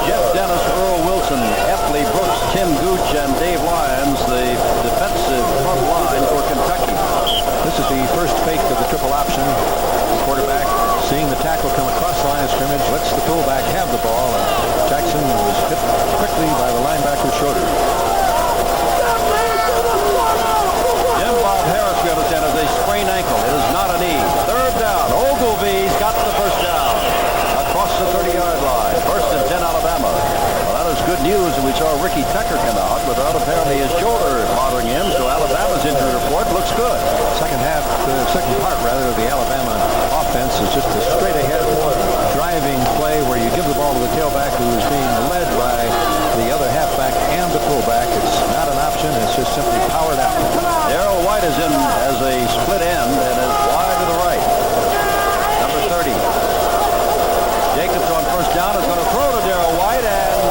Jeff Dennis, Earl Wilson, Efley Brooks, Tim Gooch, and Dave Lyons, the defensive front line for Kentucky. This is the first fake of the triple option. The quarterback, seeing the tackle come across the line of scrimmage, lets the fullback have the ball, and Jackson was hit quickly by the linebacker Schroeder. Jim Bob Harris, we understand, is a sprained ankle. It is not a knee. Third down. Ogilvy's got the first down across the 30-yard line. First and 10, Alabama. Well, that is good news. And we saw Ricky Tucker come out without apparently his shoulder bothering him. So Alabama's injury report looks good. Second part of the Alabama offense is just a straight-ahead driving play where you give the ball to the tailback who is being led by the other halfback and the fullback. It's not an option. It's just simply powered out. Darrell White is in as a split end and is wide to the right. Number 30. Jacobs on first down is going to throw to Darrell White and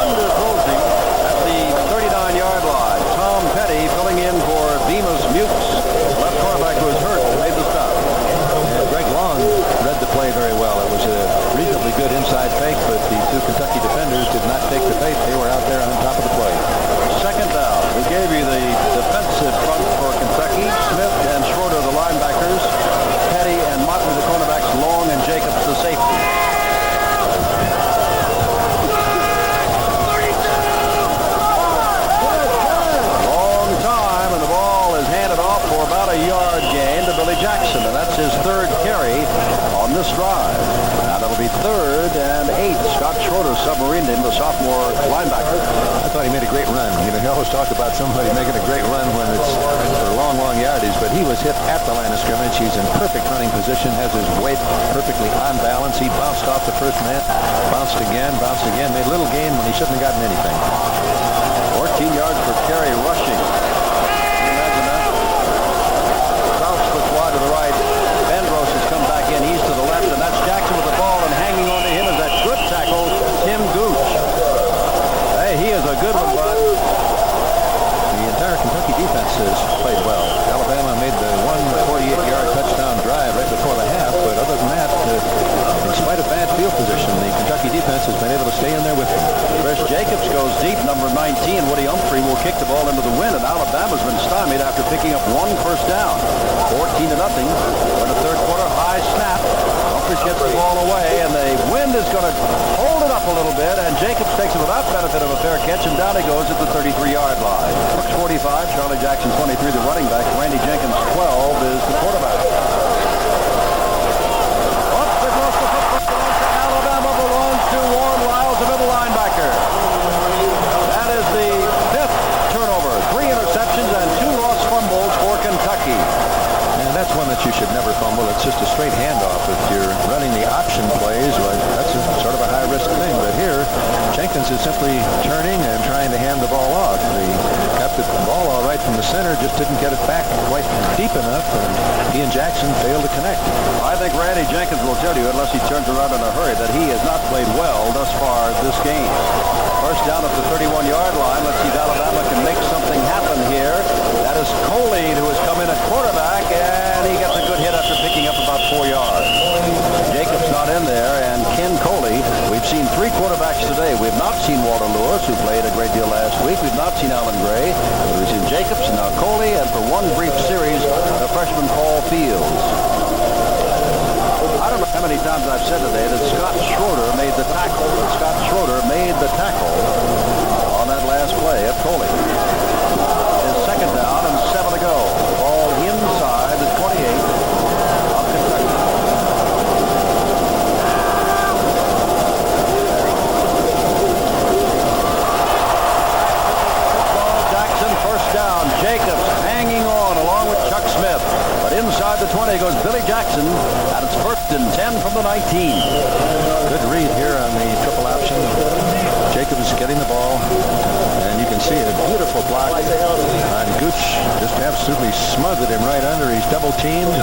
underthrows him at the 39-yard line. Tom Petty filling in for Bemis Mukes, left quarterback who was hurt, made the stop. And Greg Long read the play very well. It was a reasonably good inside fake, but the two Kentucky defenders did not take the fake. They were out there on top of the play. Second down. We gave you the defensive front for Kentucky. Smith and Schroeder, the linebackers. Petty and Motley, the cornerbacks. Long and Jacobs, the safety. Long time, and the ball is handed off for about a yard gain to Billy Jackson, and that's his third carry on this drive. Now it'll be third and 8. Scott Schroeder submarined him, the sophomore linebacker. I thought he made a great run. You know, he always talk about somebody making a great run when it's for long yardage, but he was hit at the line of scrimmage. He's in perfect running position, has his weight perfectly on balance. He bounced off the first man, bounced again, made a little gain when he shouldn't have gotten anything. 14 yards per carry rushing. Can you imagine that? South splits wide to the right. Benrose has come back in. He's to the left, and that's Jackson with the ball, and hanging on to him is that good tackle, Tim Gooch. Hey, he is a good one, bud. The entire Kentucky defense has played well. Alabama made the 148-yard touchdown drive right before the half, but other than that, in spite of bad field position, the Kentucky defense has been able to stay in there with them. Chris Jacobs goes deep, number 19. Woody Humphrey will kick the ball into the wind, and Alabama's been stymied after picking up one first down. 14-0. We're in the third quarter. High snap. Humphreys gets the ball away, and the wind is going to hold it up a little bit, and Jacobs takes it without benefit of a fair catch, and down he goes at the 33-yard line. Brooks 45, Charlie Jackson 23, the running back. Randy Jenkins 12 is the quarterback. Once across the football belongs to Alabama, belongs to Warren Lyles, the middle linebacker. That is the 5th turnover, 3 interceptions and 2 lost fumbles for Kentucky. And that's one that you should never fumble. It's just a straight handoff. If you're running the option plays, well, that's sort of a high-risk thing. But here, Jenkins is simply turning and trying to hand the ball off. He got the ball all right from the center, just didn't get it back quite deep enough, and he and Jackson failed to connect. I think Randy Jenkins will tell you, unless he turns around in a hurry, that he has not played well thus far this game. First down at the 31-yard line. Let's see if Alabama can make something happen here. That is Coley, who has come in at quarterback, and he gets a good hit after picking up about 4 yards. Jacobs not in there, and Ken Coley. We've seen 3 quarterbacks today. We've not seen Walter Lewis, who played a great deal last week. We've not seen Alan Gray. We've seen Jacobs, and now Coley, and for one brief series, the freshman Paul Fields. I don't know how many times I've said today that Scott Schroeder made the tackle. Scott Schroeder made the tackle on that last play at Coley. His second down and 7 to go. Ball inside the 28 of Kentucky. Jackson first down. Jacobs hanging on along with Chuck Smith. But inside the 20 goes Billy Jackson, and it's 1st and 10 from the 19. Good read here on the triple option. Jacobs getting the ball, and you can see a beautiful block on Gooch. Just absolutely smothered him right under. He's double teamed,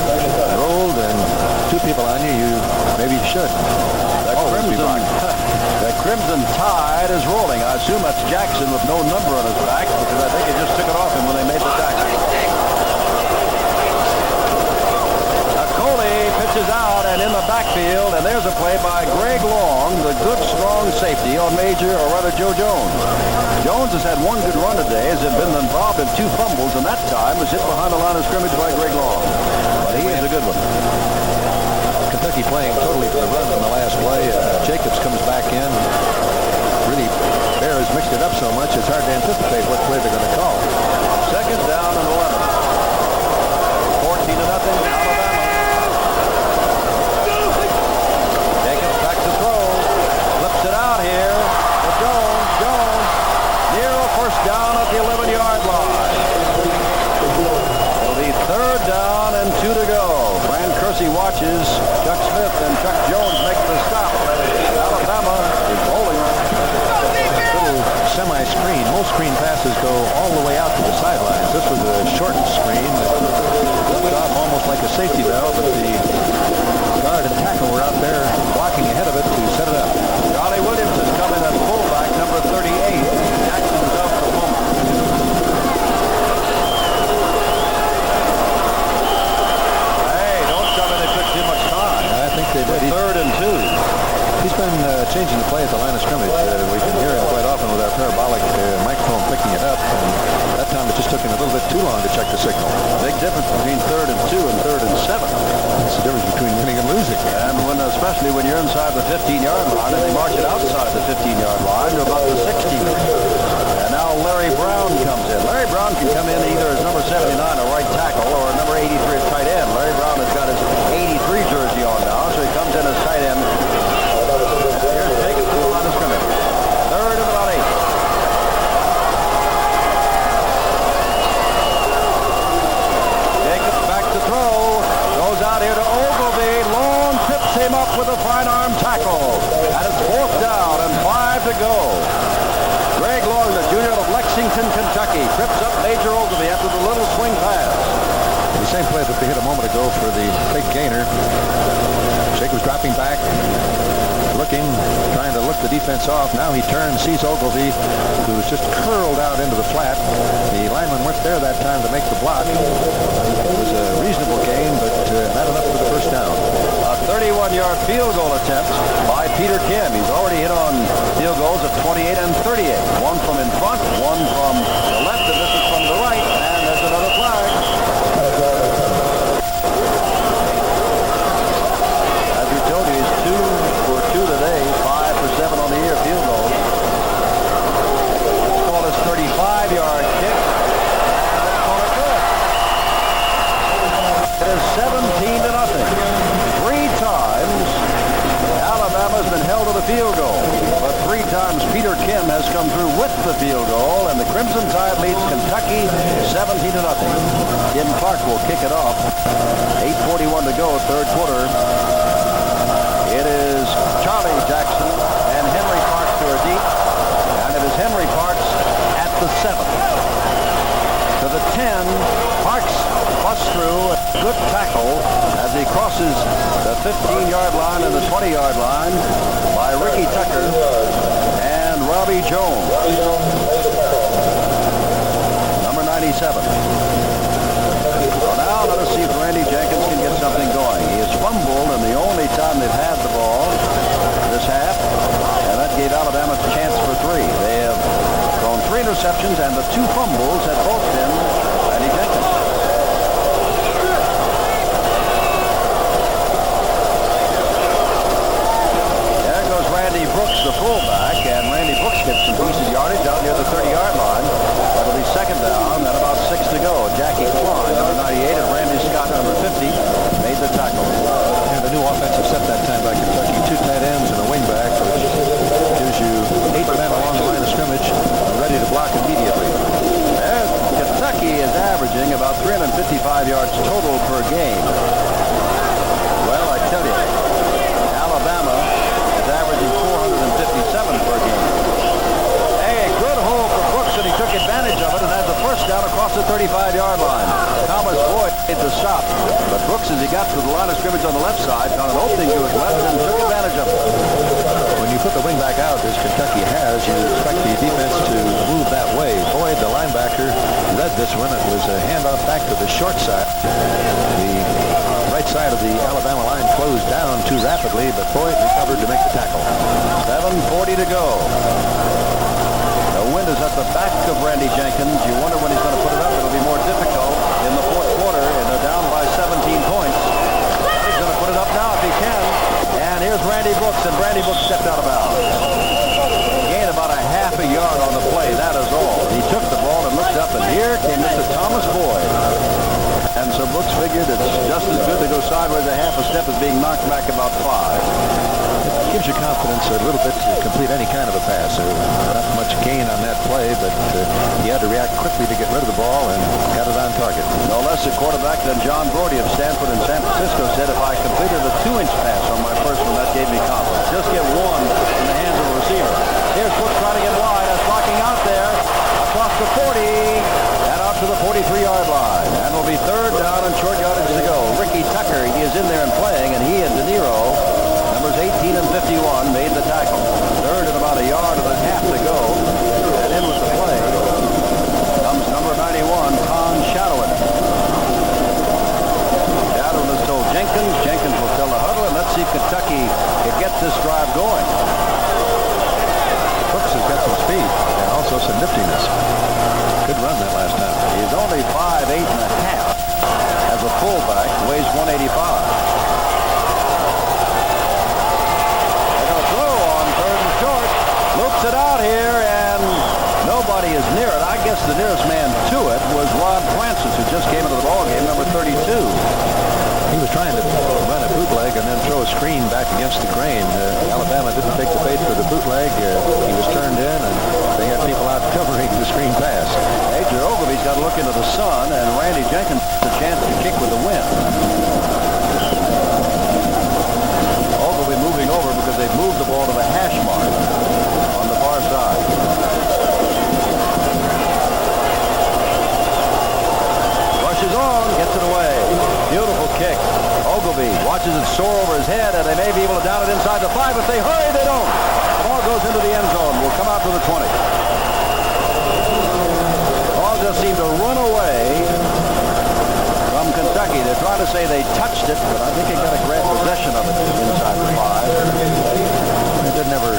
rolled, and 2 people on you. You maybe should. That crimson tide is rolling. I assume that's Jackson with no number on his back, because I think he just took it off him when they made the tackle. Coley pitches out and in the backfield, and there's a play by Greg Long, the good, strong safety on Joe Jones. Jones has had 1 good run today, has been involved in 2 fumbles, and that time was hit behind the line of scrimmage by Greg Long. But he is a good one. Kentucky playing totally for the run on the last play. Jacobs comes back in. Really, Bear has mixed it up so much, it's hard to anticipate what play they're going to call. Second down and 11. 14 to nothing. Alabama. Jacobs back to throw. Flips it out here to Jones. Jones near a first down at the 11-yard line. It'll be 3rd down and 2 to go. Fran Kersey watches Chuck Smith and Chuck Jones make the stop. Alabama is bowling. Little semi-screen. Most screen passes go all the way out to the sidelines. This was a short screen that looked off almost like a safety valve, but the guard and tackle were out there blocking ahead of it to set it up. Johnny Williams is coming at fullback, number 38. Jackson is out for the moment. Hey, don't come in, they took too much time. I think they did. 3rd and 2. He's been changing the play at the line of scrimmage. We can hear him quite often with our parabolic microphone picking it up. And that time it just took him a little bit too long to check the signal. Big difference between 3rd and 2 and 3rd and 7. It's the difference between winning and losing. And especially when you're inside the 15-yard line, and they march it outside the 15-yard line to about the 16. And now Larry Brown comes in. Larry Brown can come in either as number 79, a right tackle, or number 83 at tight end. Larry Brown has got his 83 jersey on now, so he comes in as tight end. Here's Jacobs to the line of scrimmage. 3rd and about 8. Jacobs back to throw. Goes out here to Ogilvie. Long trips him up with a fine arm tackle. And it's 4th down and 5 to go. Greg Long, the junior of Lexington, Kentucky, trips up Major Ogilvie after the little swing pass. The same play that they hit a moment ago for the big gainer. Jacobs dropping back, looking, trying to look the defense off. Now he turns, sees Ogilvie, who was just curled out into the flat. The lineman went there that time to make the block. It was a reasonable gain, but not enough for the first down. A 31-yard field goal attempt by Peter Kim. He's already hit on field goals of 28 and 38. One from in front, one from the left, and this is from the right. And there's another flag. As we told you, he's 2 for 2 today, 5 for 7 on the year. times Peter Kim has come through with the field goal, and the Crimson Tide leads Kentucky 17-0. Jim Clark will kick it off. 8:41 to go, third quarter. It is Charlie Jackson and Henry Parks who are deep, and it is Henry Parks at the 7. To the 10, Parks busts through a good tackle as he crosses the 15-yard line and the 20-yard line by Ricky Tucker and Robbie Jones, number 97. So now let us see if Randy Jenkins can get something going. He has fumbled, and the only time they've had the ball this half, and that gave Alabama a chance for 3. They have thrown 3 interceptions, and the 2 fumbles have both been Randy Jenkins. There goes Randy Brooks, the fullback, and Randy Brooks gets some decent yardage out near the 30-yard line. That'll be second down, and about 6 to go. Jackie Klein, number 98, and Randy Scott, number 50, made the tackle. And the new offensive set that time by Kentucky, 2 tight ends and a wingback, which gives you 8 men along the line of scrimmage ready to block immediately. And Kentucky is averaging about 355 yards total per game. Well, I tell you, Alabama is averaging 457 per game. Hey, a good hole for Brooks, and he took advantage of it and had the first down across the 35-yard line. Thomas Boyd made the stop, but Brooks, as he got to the line of scrimmage on the left side, found an opening to his left and took advantage of it. When you put the wingback out, as Kentucky has, you expect the defense to move that way. Boyd, the linebacker, led this one. It was a handoff back to the short side. The right side of the Alabama line closed down too rapidly, but Boyd recovered to make the tackle. 7:40 to go. The wind is at the back of Randy Jenkins. You wonder when he's going to put it up. It'll be more difficult in the fourth quarter, and they're down by 17 points. He's going to put it up now if he can. And here's Randy Brooks, and Randy Brooks stepped out of bounds. Gained about a half a yard on the play, that is all. He took the ball and looked up, and here came Mr. Thomas Boyd. And so Brooks figured it's just as good to go sideways a half a step as being knocked back about 5. It gives you confidence a little bit to complete any kind of a pass. Not much gain on that play, but he had to react quickly to get rid of the ball and got it on target. No less a quarterback than John Brody of Stanford and San Francisco said, if I completed a 2-inch pass on my first one, that gave me confidence. Just get one in the hands of the receiver. Here's Brooks trying to get wide. That's blocking out there across the 40 and out to the 43-yard line. And will be third down and short yardage to go. Ricky Tucker, he is in there and playing, and he and De Niro, numbers 18 and 51, made the tackle. Third and about a yard and a half to go. And in with the play comes number 91, Con Shadowin. Shadowin has told Jenkins. Jenkins will tell the huddle, and let's see if Kentucky can get this drive going. Brooks has got some speed and also some niftiness. Good run that last time. He's only 5'8 and a half. As a fullback, weighs 185. They're going to throw on third and short. Loops it out here, and nobody is near it. I guess the nearest man to it was Rod Francis, who just came into the ballgame, number 32. He was trying to run a bootleg and then throw a screen back against the grain. Alabama didn't take the bait for the bootleg. He was turned in, and they had people out covering the screen pass. Major Ogilvy's got to look into the sun, and Randy Jenkins has a chance to kick with the wind. Ogilvy moving over because they've moved the ball to the hash mark on the far side. Rushes on, gets it away. Beautiful kick. Ogilvy watches it soar over his head, and they may be able to down it inside the 5. If they hurry, they don't. The ball goes into the end zone. Will come out to the 20. The ball just seemed to run away from Kentucky. They're trying to say they touched it, but I think they got a grab possession of it inside the 5. They did never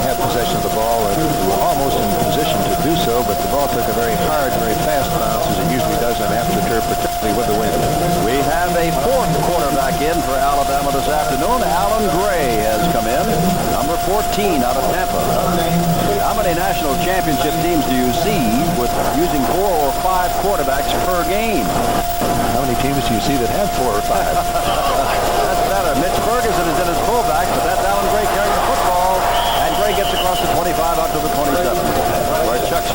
have possession of the ball, and were almost in position to do so, but the ball took a very hard, very fast bounce, as it usually does on AstroTurf, particularly with the wind. We have a fourth quarterback in for Alabama this afternoon. Alan Gray has come in, number 14 out of Tampa. How many national championship teams do you see with using 4 or 5 quarterbacks per game? How many teams do you see that have 4 or 5? That's better. Mitch Ferguson is in his fullback, but that's Alan Gray carrying the football, and Gray gets across the 25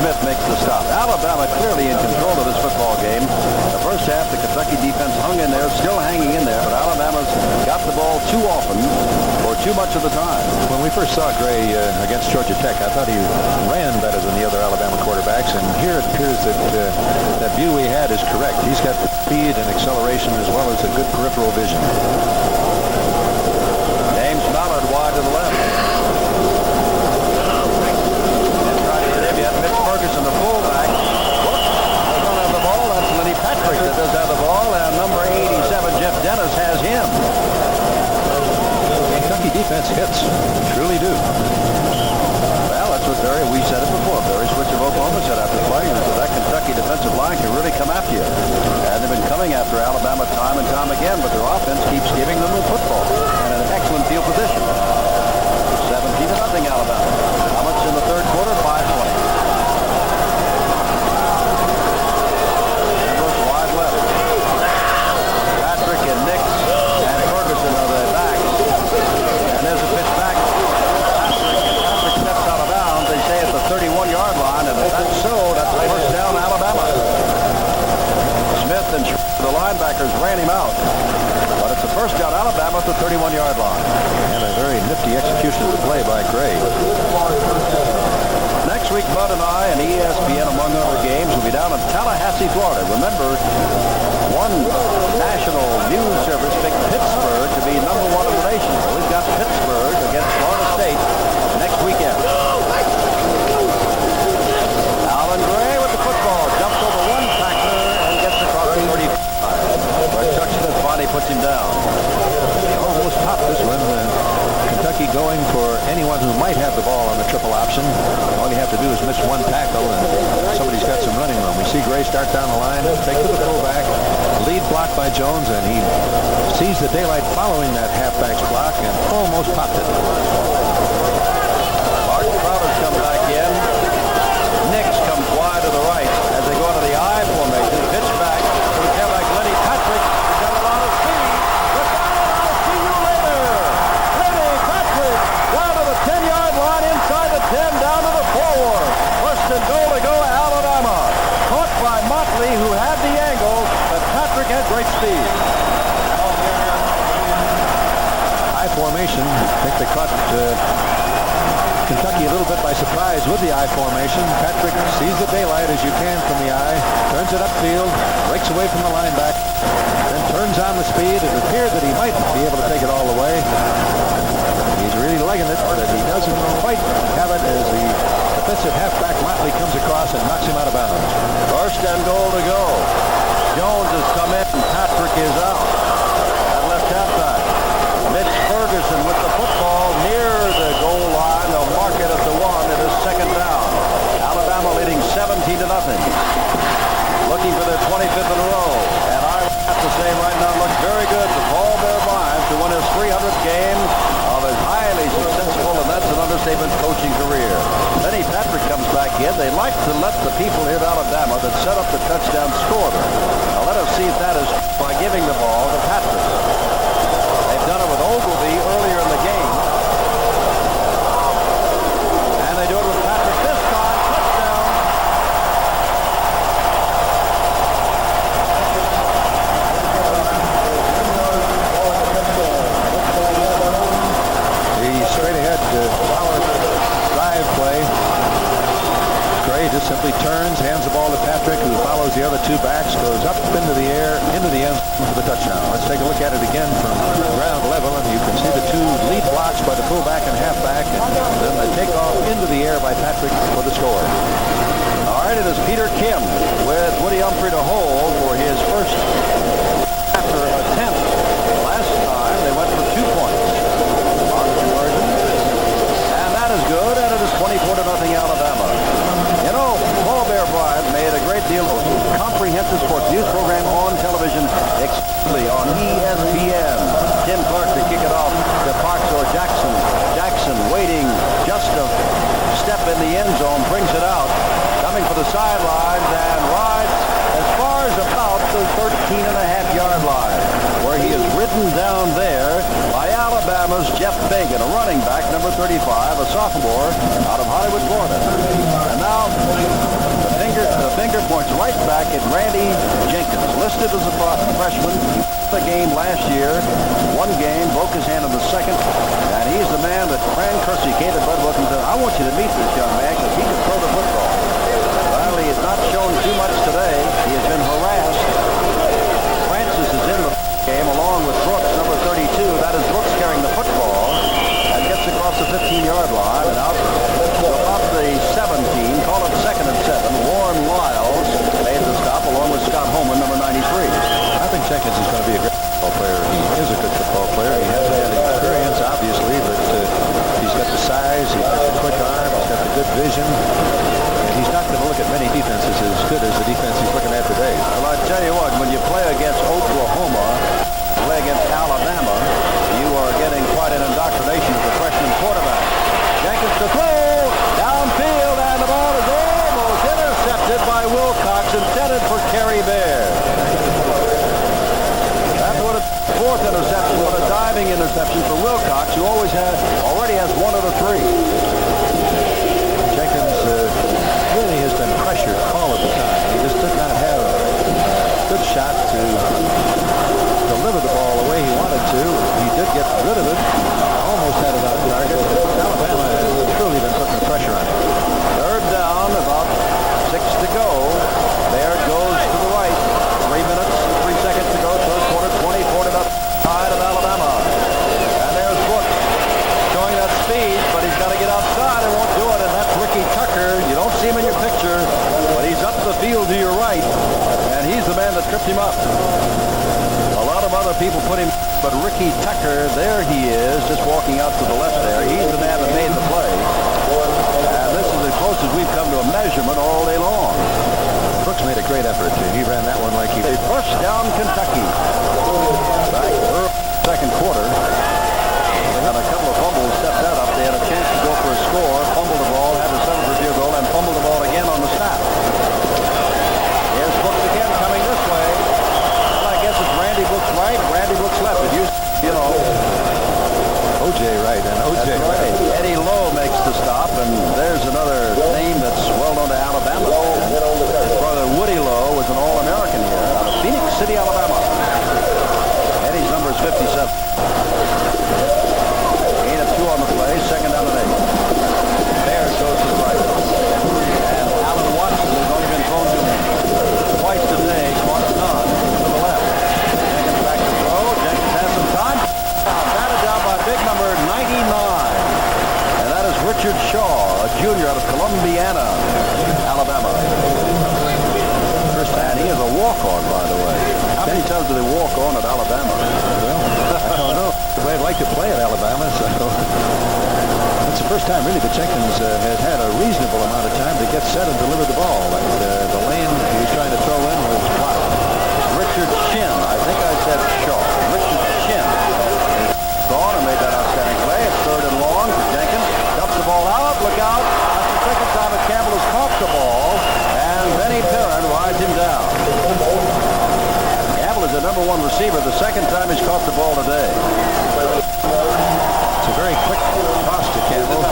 Smith makes the stop. Alabama clearly in control of this football game. The first half, the Kentucky defense hung in there, still hanging in there, but Alabama's got the ball too often for too much of the time. When we first saw Gray against Georgia Tech, I thought he ran better than the other Alabama quarterbacks, and here it appears that that view we had is correct. He's got speed and acceleration as well as a good peripheral vision. James Mallard wide to the left. And trying to hit him yet. Mitch Ferguson, the fullback. Whoops, does not have the ball. That's Lenny Patrick that does have the ball, and number 87, Jeff Dennis, has him. Kentucky defense hits, truly do. Well, that's what we said it before. Barry Switzer of Oklahoma said after playing that Kentucky defensive line can really come after you. And they've been coming after Alabama time and time again, but their offense keeps giving them the football and an excellent field position. 17-0 Alabama. How much in the third quarter? 5:20. Ambrose wide left. Patrick and Nix and Ferguson are the backs. And there's a pitch back. Patrick steps out of bounds. They say at the 31-yard line, and if that's so, that's the first down Alabama. Smith and the linebackers ran him out. But it's the first down Alabama at the 31-yard line. And a very nifty execution of the play by Gray. Next week, Bud and I and ESPN, among other games, will be down in Tallahassee, Florida. Remember, one national news service picked Pittsburgh to be number one in the nation. So we've got Pittsburgh against Florida State next weekend. Alan Gray with the football. Jumps over one tackler and gets across the 35. Where Chuck Smith finally puts him down. Almost topped this one. Kentucky going for anyone who might have the ball on the triple option. All you have to do is miss one tackle and somebody's got some running room. We see Gray start down the line, take to the fullback, lead block by Jones, and he sees the daylight following that halfback's block and almost popped it. Mark Crowder's come back in. Nix comes wide to the right as they go into the I formation. Pitch back to the tailback Lenny Patrick. He's got a lot of speed. Look out! I'll see you later. Lenny Patrick down to the 10-yard line, inside the 10, down to the 4. First and goal to go Alabama. Caught by Motley, who had the angle, but Patrick had great speed. I formation. I think they caught Kentucky a little bit by surprise with the I formation. Patrick sees the daylight as you can from the I, turns it upfield, breaks away from the linebacker, then turns on the speed. It appeared that he might be able to take it all the way. He's really legging it, but he doesn't quite have it as the defensive halfback Motley comes across and knocks him out of bounds. First and goal to go. Jones has come in. Patrick is out at left halfback. Mitch Ferguson with the football near the goal line. They'll mark it at the 1. It is second down. Alabama leading 17-0. Looking for their 25th in a row. And I have to say right now, looks very good for Paul Bear Bryant to win his 300th game of his highly successful, and that's an understatement, coaching career. Lenny Patrick comes back in. They like to let the people here at Alabama that set up the touchdown score them. Now let us see if that is by giving the ball to Patrick. They've done it with Ogilvy earlier in the game. And they do it with Patrick this time. Touchdown. The straight ahead power drive play. Gray just simply turns, hands the ball to Patrick, who follows the other two backs, goes up into the air, into the end zone for the touchdown. Let's take a look at it again from ground level, and you can see the two lead blocks by the fullback and halfback, and then the takeoff into the air by Patrick for the score. All right, it is Peter Kim with Woody Humphrey to hold for his first after attempt. Last time they went for 2 points on the conversion. And that is good, and it is 24-0 Alabama. You know, Paul Bear Bryant made a great deal of comprehensive sports news program on television, exclusively on ESPN. Tim Clark to kick it off to Parks or Jackson. Jackson waiting just a step in the end zone, brings it out, coming for the sidelines, and rides as far as about the 13.5-yard line, where he is ridden down there by Alabama's Jeff Fagan, a running back, number 35, a sophomore out of Hollywood, Florida. And now Randy Jenkins, listed as a freshman. He won the game last year. One game, broke his hand in the second. And he's the man that Fran Kersey came to Bud Wilkins and said, I want you to meet this young man because he can throw the football. Well, he has not shown too much today. He has been harassed. Francis is in the game along with Brooks, number 32. That is Brooks carrying the football. And gets across the 15-yard line and out to about the 17. Call it second and 7. Warren Lyles made the stop along with Scott Holman, number 93. I think Jenkins is going to be a great football player. He is a good football player. He has had experience, obviously, but he's got the size, he's got the quick arm, he's got the good vision. And he's not going to look at many defenses as good as the defense he's looking at today. Well, I tell you what, when you play against Oklahoma, play against Alabama, you are getting quite an indoctrination as a freshman quarterback. Jenkins to throw, downfield, and the ball is almost intercepted by Wilcox, intended for Kerry Bear. That's what a fourth interception, what a diving interception for Wilcox, who already has one of the three. Jenkins really has been pressured all of the time. He just did not have a good shot to deliver the ball the way he wanted to. He did get rid of it. Almost had it on target. Alabama has truly been putting the pressure on him. Third down, about 6 to go. There goes to the right. 3 minutes, 3 seconds to go. Third quarter, 24 to the side of Alabama. And there's Brooks showing that speed, but he's got to get outside and won't do it. And that's Ricky Tucker. You don't see him in your picture, but he's up the field to your right. And he's the man that tripped him up. A lot of other people put him, but Ricky Tucker, there he is, just walking out to the left there. He's the man that made the play. And this is as close as we've come to a measurement all day long. Brooks made a great effort. He ran that one like he They pushed down Kentucky. Back early second quarter. They had a couple of fumbles stepped that up. They had a chance to go for a score, fumbled the ball, had to settle for field goal, and fumbled the ball again on the snap. Here's Brooks again coming this way. Well, I guess it's Randy Brooks right, Randy Brooks left. It used to, O.J. Wright and O.J. That's right. Eddie Lowe makes the stop, and there's another name that's well known to Alabama. His brother Woody Lowe was an All-American here out of Phoenix City, Alabama. Eddie's number is 57. Gain of 2 on the play, second down and 8. Bears goes to the right. And Allen Watson has only been thrown to twice today, caught none to the left. Jenkins back to throw. Jenkins has some time. Batted down by big number 99. And that is Richard Shaw, a junior out of Columbiana, Alabama. And he is a walk-on, by the way. How many times do they walk on at Alabama? Well, I don't know. I'd like to play at Alabama, so it's the first time really that Jenkins has had a reasonable amount of time to get set and deliver the ball. And the lane he was trying to throw in was blocked. Richard Chin, I think I said Shaw. Richard Chin is gone and made that outstanding play. It's third and long for Jenkins. Dumps the ball out. Look out. That's the second time that Campbell has caught the ball. And Benny Perrin rides him down. Campbell is the number 1 receiver. The second time he's caught the ball today. It's a very quick toss to Campbell.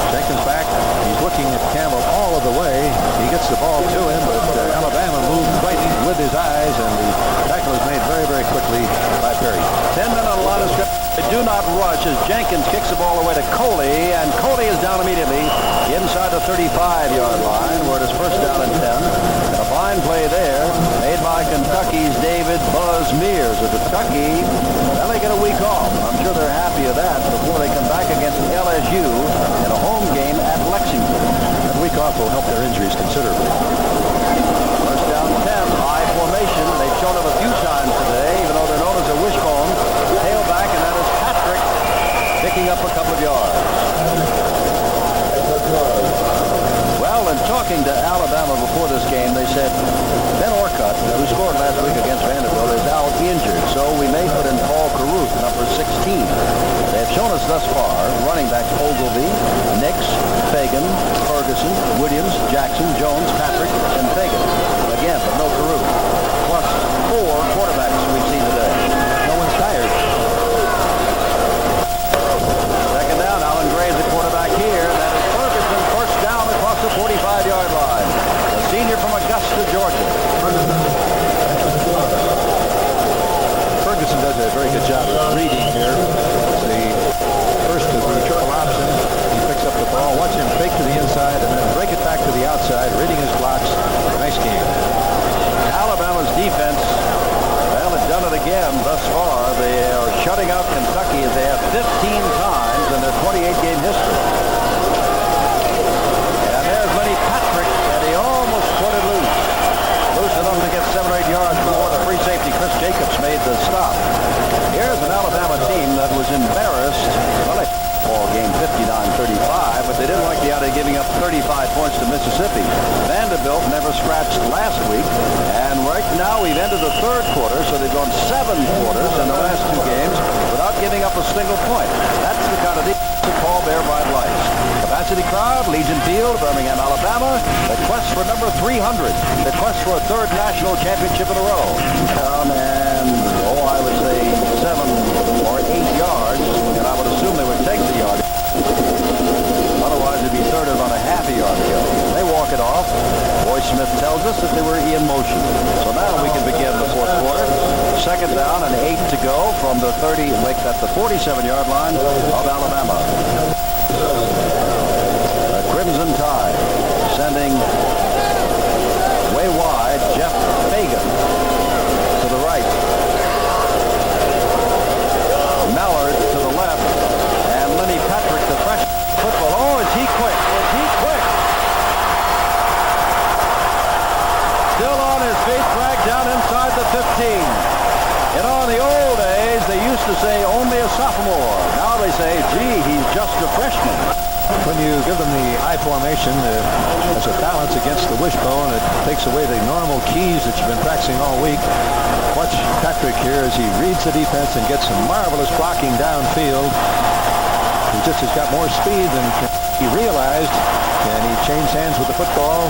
Jenkins back. He's looking at Campbell all of the way. He gets the ball to him, but Alabama moved right with his eyes, and the tackle is made very, very quickly by Perry. 10 men on the line of scrimmage. They do not rush as Jenkins kicks the ball away to Coley, and Coley is down immediately inside the 35-yard line, where it is first down and 10. And a fine play there made by Kentucky's David Buzz Mears. Of Kentucky, well, they get a week off. I'm sure they're happy of that before they come back against LSU in a home game at Lexington. That week off will help their injuries considerably. First down 10, high formation. They've shown it a few times today, even though they're known as a wishbone. Tailback, and that is Patrick picking up a couple of yards. Well, in talking to Alabama before this game, they said Ben Orcutt, who scored last week against Vanderbilt, is out injured, so we may put in Paul Carruth, number 16. They have shown us thus far running backs Ogilvy, Nix, Fagan, Ferguson, Williams, Jackson, Jones, Patrick, and Fagan. Again, but no Carruth. Plus 4 quarterbacks we've seen today. No one's tired. Second down, Alan Gray is the quarterback here. That is Ferguson, first down across the 45-yard line. A senior from Augusta, Georgia. the stop. Here's an Alabama team that was embarrassed. Well, they ball game 59-35, but they didn't like the idea of giving up 35 points to Mississippi. Vanderbilt never scratched last week, and right now we've ended the third quarter, so they've gone 7 quarters in the last 2 games without giving up a single point. That's the kind of defense that Paul Bearbite likes. Capacity crowd, Legion Field, Birmingham, Alabama. The quest for number 300. The quest for a third national championship in a row. And, I would say 7 or 8 yards, and I would assume they would take the yard. Otherwise, it'd be third about a half a yard to go. They walk it off. Roy Smith tells us that they were in motion. So now we can begin the fourth quarter. Second down and 8 to go from the 30, at the 47-yard line of Alabama. The Crimson Tide sending way wide Jeff Fagan to the right. Mallard to the left, and Lenny Patrick, the freshman football. Oh, is he quick? Is he quick? Still on his feet, dragged down inside the 15. In the old days, they used to say only a sophomore. Now they say, gee, he's just a freshman. When you give them the I formation as a balance against the wishbone, it takes away the normal keys that you've been practicing all week. Watch Patrick here as he reads the defense and gets some marvelous blocking downfield. He just has got more speed than he realized, and he changed hands with the football.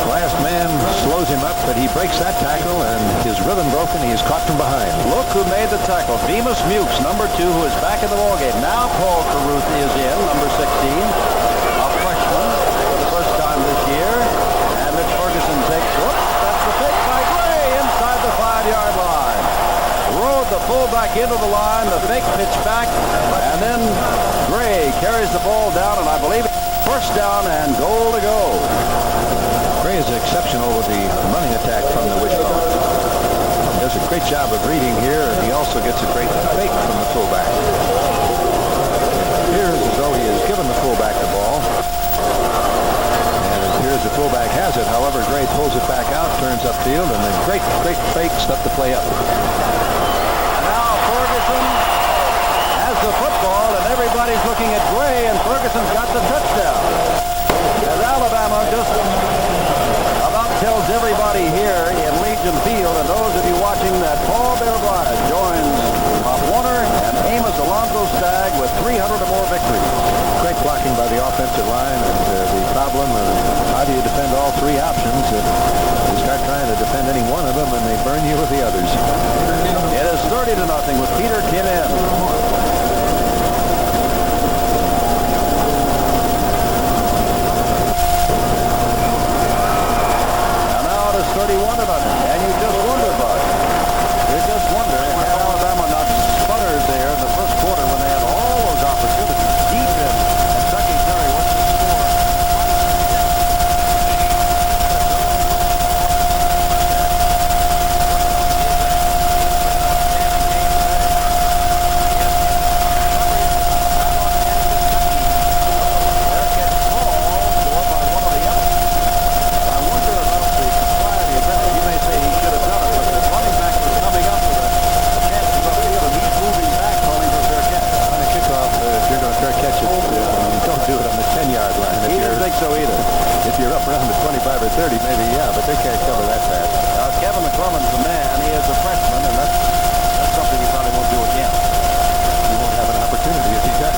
Last man slows him up, but he breaks that tackle, and his rhythm broken. He is caught from behind. Look who made the tackle. Bemis Mukes, number 2, who is back in the ballgame. Now Paul Carruth is in, number 16, a freshman for the first time this year. And Mitch Ferguson takes, that's the pick by Gray inside the 5-yard line. Rode the fullback into the line, the fake pitch back, and then Gray carries the ball down, and I believe it's first down and goal to go. Gray is exceptional with the running attack from the wishbone. He does a great job of reading here, and he also gets a great fake from the fullback. It appears as though he has given the fullback the ball. And it appears the fullback has it. However, Gray pulls it back out, turns upfield, and a great fake stuff to play up. And now Ferguson has the football, and everybody's looking at Gray, and Ferguson's got the touchdown. As Alabama just about tells everybody here in Legion Field, and those of you watching, that Paul Bearbite joins Bob Warner and Amos Alonzo Stagg with 300 or more victories. Great blocking by the offensive line, and the problem of how do you defend all 3 options? You start trying to defend any one of them, and they burn you with the others. It is 30-0 with Peter Kim in. And now it is 31-0, and you just wonder about it. You just wonder, had Alabama not sputtered there in the first quarter when they had all those opportunities deep in Kentucky Terry, what's the score? So either. If you're up around the 25 or 30, maybe, yeah, but they can't cover that pass. Kevin McClellan's the man. He is a freshman, and that's something he probably won't do again. He won't have an opportunity if he does.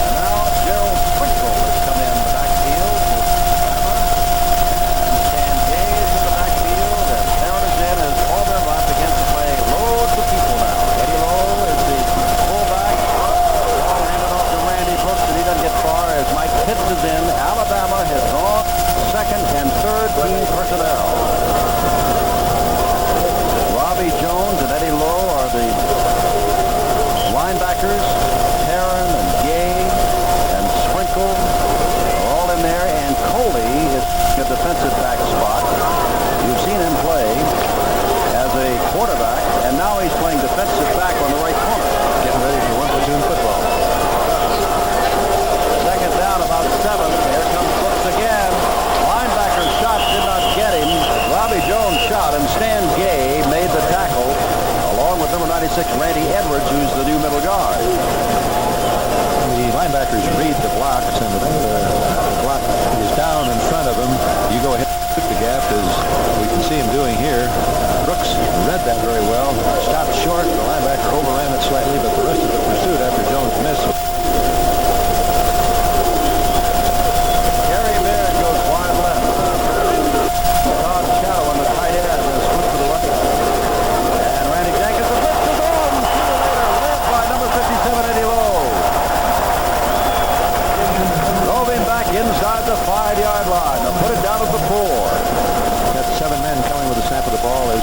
And now Gerald Sprinkle has come in the backfield with Bama, and Stan Gaze in the backfield, and Aaron is in as Paul Bearbite begins to play loads of people now. Eddie Lowe is the fullback. Ball handed off to Randy Brooks, and he doesn't get far as Mike Pitts is in. Alabama has gone second and third team personnel. Robbie Jones and Eddie Lowe are the linebackers. Taryn and Gay and Sprinkle are all in there, and Coley is a defensive back spot. You've seen him play as a quarterback, and now he's playing defensive back on the right corner. Getting ready for one-platoon football. Second down, about 7. Here comes Brooks again. Linebacker's shot did not get him.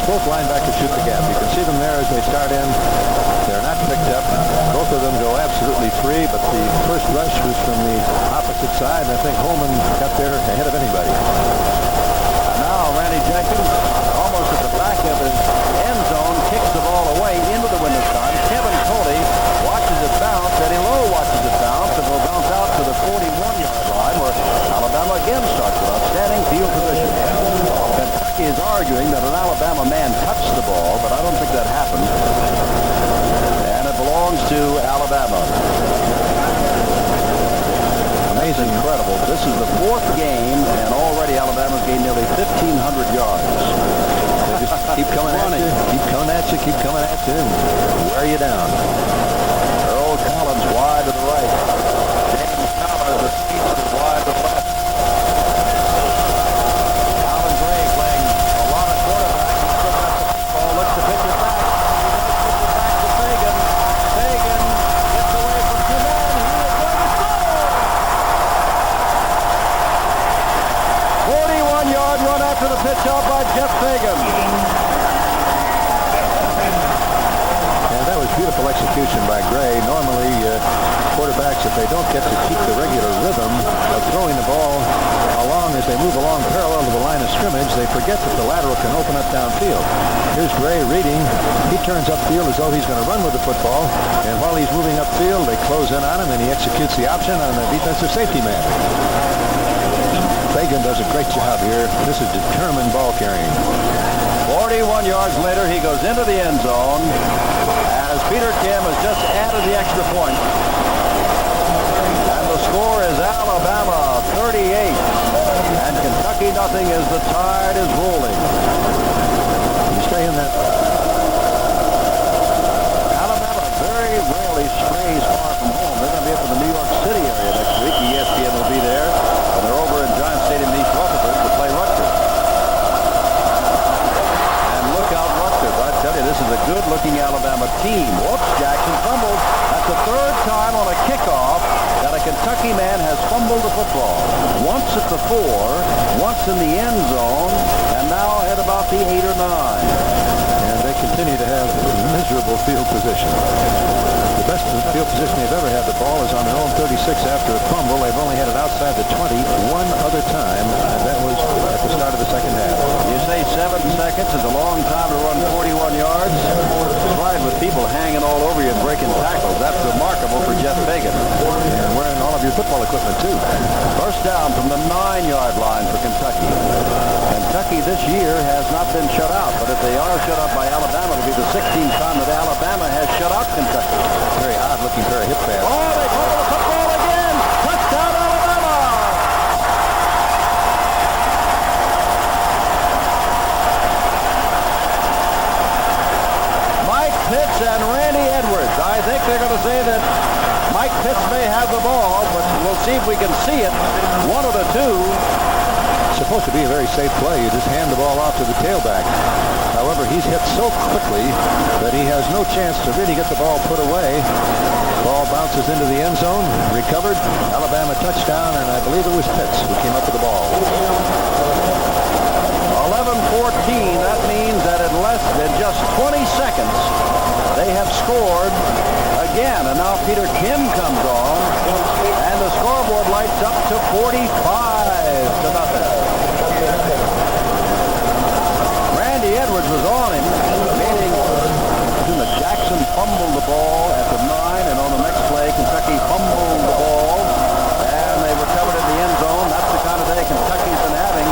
both linebackers shoot the gap. You can see them there as they start in. They're not picked up. Both of them go absolutely free, but the first rush was from the opposite side, and I think Holman got there ahead of anybody. Now Randy Jenkins, almost at the back of his end zone, kicks the ball away into the window side. Kevin Coley watches it bounce. Eddie Lowe watches it bounce, and will bounce out to the 41-yard line, where Alabama again starts with outstanding field position. Kentucky is arguing that an Alabama man touched the ball, but I don't think that happened. And it belongs to Alabama. Amazing, incredible. This is the fourth game, and already Alabama's gained nearly 1,500 yards. They just keep coming at you, keep coming at you, keep coming at you, and wear you down. Earl Collins wide to the right. James Fowler, the speedster, wide to the left. Alan Gray playing a lot of quarterback. He's still got the ball, looks to pitch it back. He does pitch it back to Fagan. Fagan gets away from two men. He is going to score! 41-yard run after the pitch out by Jeff Fagan. And that was beautiful execution by Gray. Normally, quarterbacks, if they don't get to keep the regular rhythm of throwing the ball along as they move along parallel to the line of scrimmage, they forget that the lateral can open up downfield. Here's Gray reading. He turns upfield as though he's going to run with the football. And while he's moving upfield, they close in on him, and he executes the option on the defensive safety man. Fagan does a great job here. This is determined ball carrying. 41 yards later, he goes into the end zone as Peter Kim has just added the extra point. And the score is Alabama 38 and Kentucky nothing as the tide is rolling. You stay in that. Alabama very rarely strays far from home. They're going to be up in the New York City area next week. ESPN will be there. And they're over in Giant Stadium in East Rutherford to play Rutgers. And look out Rutgers. I tell you, this is a good-looking Alabama team. Whoops, Jackson fumbled. That's the third time on a kickoff that a Kentucky man has fumbled the football. Once at the 4, once in the end zone, and now at about the 8 or 9. And they continue to have miserable field position. The best field position they've ever had the ball is on their own 36 after a fumble. They've only had it outside the 20 one other time, and that was at the start of the second half. You say 7 seconds is a long time to run 41 yards? Right, with people hanging all over you and breaking tackles. That's remarkable for Jeff Fagan. And wearing all of your football equipment, too. First down from the 9-yard line for Kentucky. Kentucky this year has not been shut out, but if they are shut out by Alabama, it'll be the 16th time that Alabama has shut out Kentucky. Very odd-looking pair of hip pads. Oh, they fumble the football again! Touchdown, Alabama! Mike Pitts and Randy Edwards. I think they're going to say that Mike Pitts may have the ball, but we'll see if we can see it. One of the two. It's supposed to be a very safe play. You just hand the ball off to the tailback. However, he's hit so quickly that he has no chance to really get the ball put away. Ball bounces into the end zone, recovered, Alabama touchdown, and I believe it was Pitts who came up with the ball. 11-14, that means that in less than just 20 seconds, they have scored again. And now Peter Kim comes on, and the scoreboard lights up to 45-0. Randy Edwards was on him, meaning Jackson fumbled the ball at the 9, and on the next play, Kentucky fumbled the ball, and they recovered in the end zone. That's the kind of day Kentucky's been having.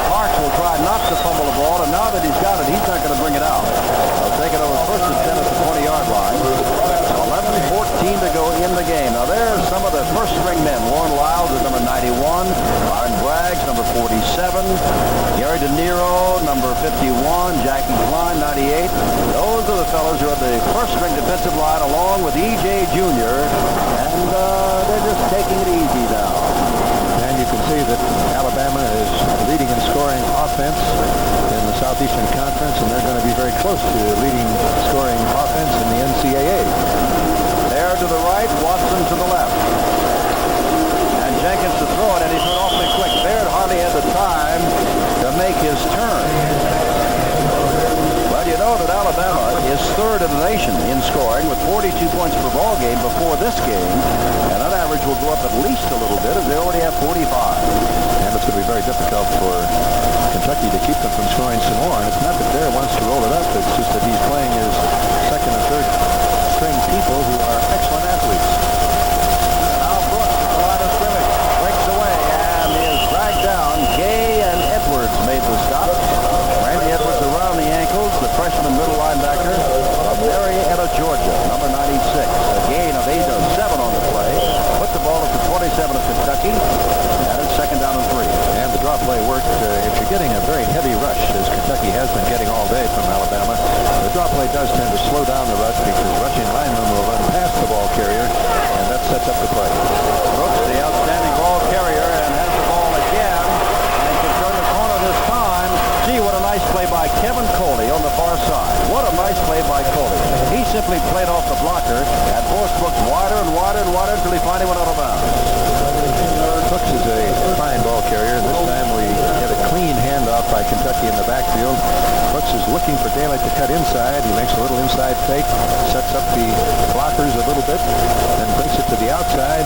Parks will try not to fumble the ball, and now that he's got it, he's not going to bring it out. They'll take it over first and 10 at the 20-yard line. 11-14 to go in the game. Now there's some of the first-string men. Warren Lyles is number 91. Byron Braggs, number 47. Gary De Niro, number 51. Jackie Klein, 98. Those are the fellows who are the first-string defensive line, along with E.J. Jr. And they're just taking it easy now. And you can see that Alabama is leading in scoring offense in the Southeastern Conference, and they're going to be very close to leading scoring offense in the NCAA. There to the right, Watson to the left. And Jenkins to throw it, and he threw it awfully quick. Baird hardly had the time to make his turn. third in the nation in scoring with 42 points per ball game before this game. And that average will go up at least a little bit as they already have 45. And it's going to be very difficult for Kentucky to keep them from scoring some more. And it's not that Bear wants to roll it up. It's just that he's playing his second and third string people who are excellent athletes. Now Brooks at the line of scrimmage. Breaks away and is dragged down. Gay and Edwards made the stop. Randy Edwards around the ankles, the freshman middle linebacker of Marietta, Georgia, number 96. A gain of 8 or 7 on the play. Put the ball at the 27 of Kentucky. And it's second down and 3. And the draw play worked. If you're getting a very heavy rush, as Kentucky has been getting all day from Alabama, the draw play does tend to slow down the rush because rushing linemen will run past the ball carrier, and that sets up the play. Brooks, the outstanding ball carrier, and has the ball again, and can turn the corner this time. Gee, what a nice play by Kevin Coley on the far side. What a nice play by Coley. He simply played off the blocker and forced Brooks wider and wider and wider until he finally went out of bounds. Brooks is a fine ball carrier, and this time we get a clean handoff by Kentucky in the backfield. Brooks is looking for daylight to cut inside. He makes a little inside fake, sets up the blockers a little bit, then brings it to the outside.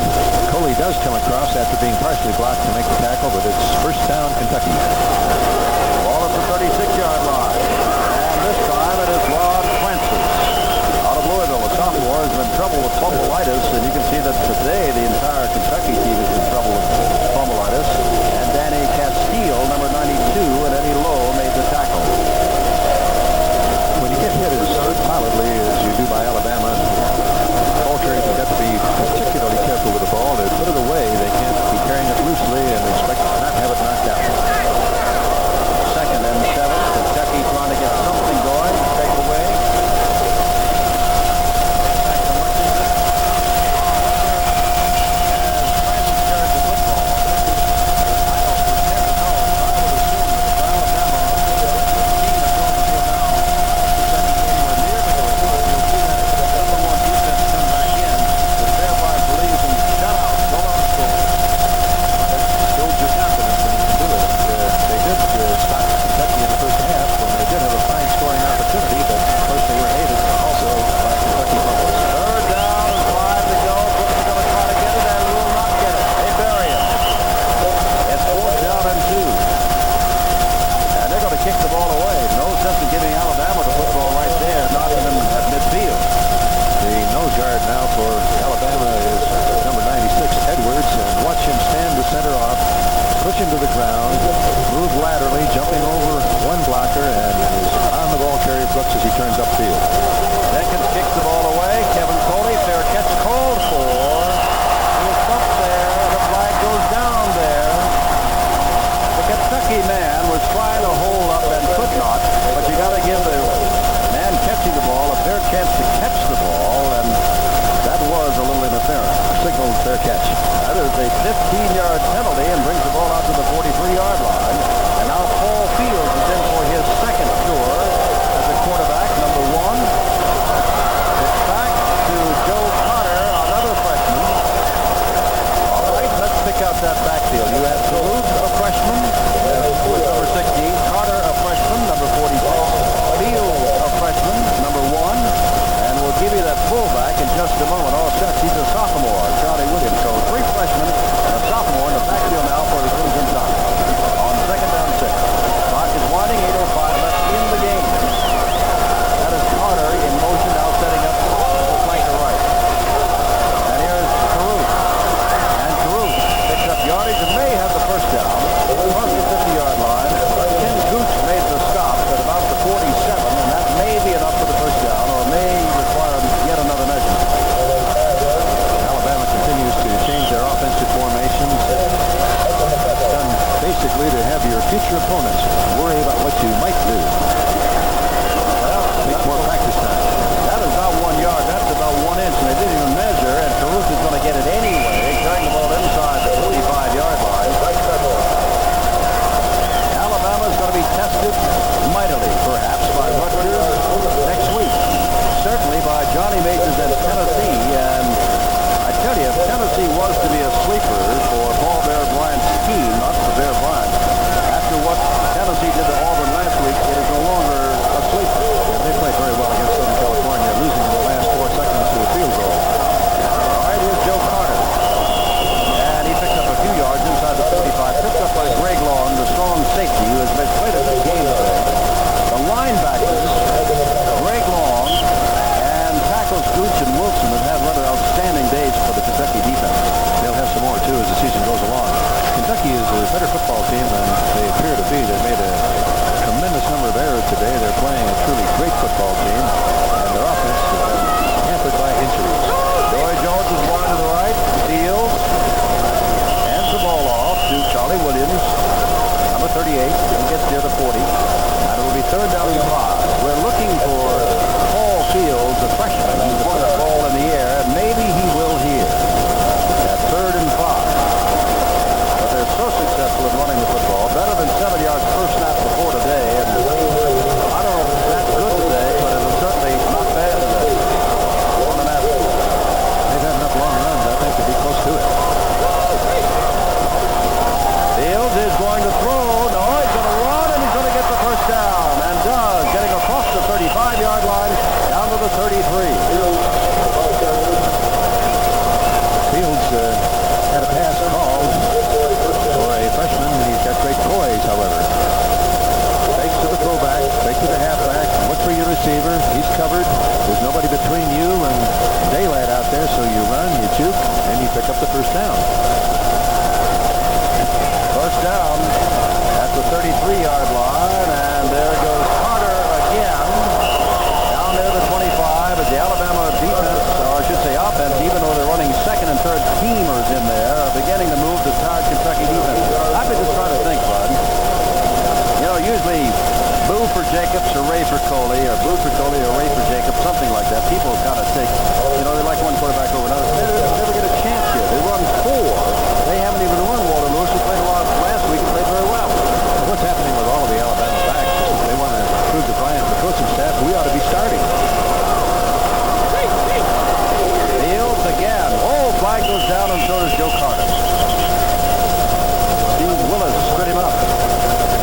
Coley does come across after being partially blocked to make the tackle, but it's first down Kentucky. Ball at the 36-yard line. And this time it is Rod Francis out of Louisville. The sophomore has been in trouble with fumbleitis, and you can see that today the entire Kentucky team is in trouble with fumbleitis. And Danny Castile, number 92, and Eddie Lowe made the tackle. When you get hit as solidly as you do by Alabama, ball carriers have got to be particularly careful with the ball. To put it away, they can't be carrying it loosely and expect to not have it knocked out. Second and 7. Kentucky trying to get something going. Take away. Back to Lexington. As Francis carries the football. I don't pretend to know. I would assume that if Alabama team is going to go down anywhere near the goal, you'll see that number 1 defense come back in. But thereby believes in shutouts. Don't let them score. That builds your confidence when you can do it. They did stop Kentucky in the first half when they did have a fine scoring opportunity, but of course they were aided also by Kentucky fumbles. Third down and 5 to go. Brooks is going to try to get it and will not get it. They bury him. It's 4th down and 2. And they're going to kick the ball away. No sense in giving Alabama the football right there, not even at midfield. The nose guard now for Alabama is number 96, Edwards, and watch him stand the center off, push him to the ground, move laterally, jumping over one blocker, and is on the ball carrier Brooks as he turns upfield. Jenkins kicks the ball away. Kevin Coley, fair catch called for. He was bumped there. The flag goes down there. The Kentucky man was trying to hold up and could not, but you got to give the man catching the ball a fair chance to catch the ball, and that was a little interference. Signaled fair catch. That is a 15-yard penalty and brings the ball out to the 43-yard line. And now Paul Fields is in for his second tour as a quarterback, number 1. It's back to Joe Connor, another freshman. All right, let's pick out that backfield. You have Duluth, a freshman, with number 16. Carter, a freshman, number 46. Fields, a freshman, number 1. And we'll give you that fullback in just a moment. All set. He's a sophomore, Charlie Williams. So 3 freshmen and a sophomore in the backfield now for the Crimson Tide. On second down 6. Clock is winding. 8:05 left in the game. That is Carter in motion now, setting up the flank to right. And here's Caruth. And Caruth picks up yardage and may have the first down. Across the 50-yard line. Ken Gooch made the stop at about the 47, and that may be enough for the first down, or may require yet another measurement. Alabama continues to change their offensive formations. It's done basically to have your future opponents worry about what you might do. Well, Take more practice time. that is not 1 yard. That's about 1 inch, and they didn't even measure, and Caruth is going to get it anyway, carrying the ball inside the 45-yard line. Alabama is going to be tested mightily, perhaps, by Rutgers next week. Certainly by Johnny Majors and Tennessee, and I tell you, if Tennessee was to be a sleeper for Paul Bear Bryant's team, not for Bear Bryant, after what Tennessee a better football team than they appear to be. They made a tremendous number of errors today. They're playing a truly great football team, and their offense has been hampered by injuries. Roy Jones is wide to the right. Fields hands the ball off to Charlie Williams, number 38, and gets near the 40. And it will be third down and 5. We're looking for Paul Fields, a freshman, who put the ball in the air, and maybe he will here at third and 5. But they're so successful in running the football, better than 7 yards per snap before today. And I don't know if it's that good today, but it was certainly not bad today. On an average. They've had enough long runs, I think, to be close to it. Fields is going to throw. No, he's going to run, and he's going to get the first down. And does, getting across the 35-yard line, down to the 33. Fields had a pass called for a freshman. He's got great poise, however. Fake to the fullback, fake to the halfback, look for your receiver. He's covered. There's nobody between you and daylight out there, so you run, you juke, and you pick up the first down. First down at the 33-yard line, and there goes Carter again. Down near the 25 as the Alabama defense, or I should say offense, even though they're running second and third teamers in there, are beginning to move the tired Kentucky defense. I've been just trying to think, Bud. You know, usually boo for Jacobs or Ray for Coley, or boo for Coley or Ray for Jacobs, something like that. People kind of take, you know, they like one quarterback over another. They never get a chance here. They run 4. They haven't even run Walter Lewis, who played a lot last week and played very well. What's happening with all of the Alabama backs is they want to prove to Bryant and the coaching staff we ought to be starting. Fields again. Oh, flag goes down, and so does Joe Carter. Steve Willis stood him up.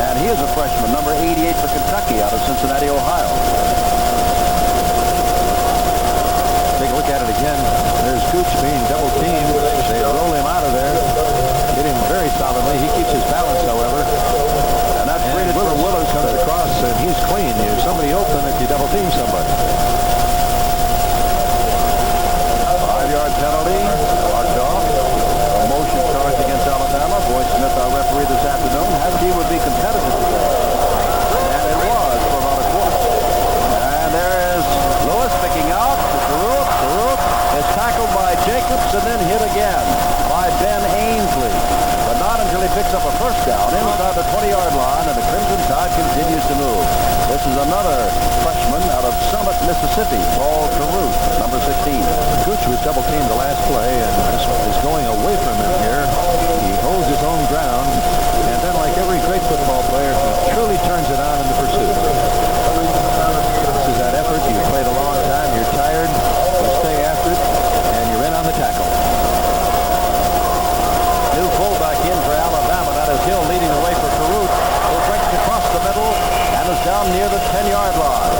And he is a freshman, number 88 for Kentucky, out of Cincinnati, Ohio. Take a look at it again. There's Gooch being double teamed. They roll him out of there. Hit him very solidly. He keeps his balance, however. And that's rated for Willis comes across, and he's clean. You're somebody open if you double team somebody. 5-yard penalty. Marked off. A motion charge against Alabama. Boyd Smith, our referee this afternoon, has he would be competitive today. And it was for about a quarter. And there is Lewis picking out to Carruth. Carruth is tackled by Jacobs and then hit again by Ben Ainsley. But not until he picks up a first down inside the 20-yard line, and the Crimson Tide continues to move. This is another freshman out of Summit, Mississippi, Paul Carruth, number 16. Gooch was double teamed the last play, and this one is going away from him here. He holds his own ground, and then like every great football player, he truly turns it on in the pursuit. This is that effort. You played a long time, you're tired, you stay after it, and you're in on the tackle. New fullback in for Alabama. That is Hill leading the way for Carruth, who breaks across the middle and is down near the 10-yard line.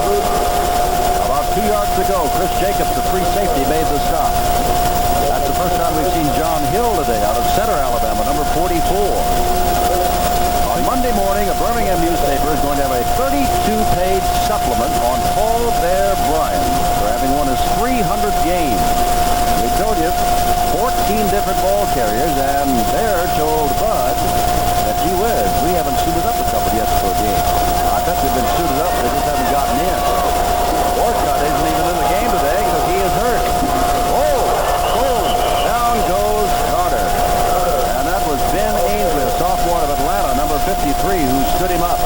About 2 yards to go. Chris Jacobs, the free safety, made the stop. That's the first time we've seen John Hill today out of Center, Alabama, number 44. On Monday morning, a Birmingham newspaper is going to have a 32-page supplement on Paul Bear Bryant for having won his 300th game. We told you 14 different ball carriers, and Bear told Bud that, gee whiz, we haven't suited up a couple yet for a game. I bet they've been suited up, they just haven't gotten in. Orcutt isn't even in the game today because he is hurt. Oh, boom, down goes Carter. And that was Ben Ainsley, a sophomore of Atlanta, number 53, who stood him up.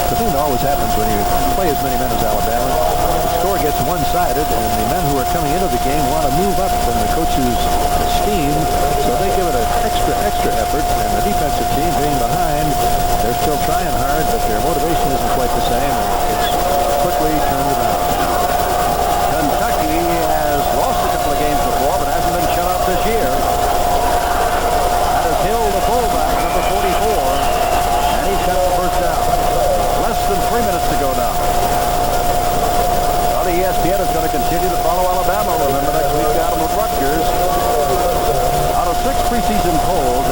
The thing that always happens when you play as many men as Alabama, the score gets one-sided, and the men who are coming into the game want to move up in the coach's esteem, so they give it an extra effort, and the defensive team being behind, they're still trying hard, but their motivation isn't quite the same, and it's quickly turned around. Kentucky has lost a couple of games before, but hasn't been shut out this year. That is Hill, the fullback, number 44, and he's got the first down. Less than 3 minutes to go now. Well, the ESPN is going to continue to follow Alabama. Remember, next week got them with Rutgers. Out of 6 preseason polls,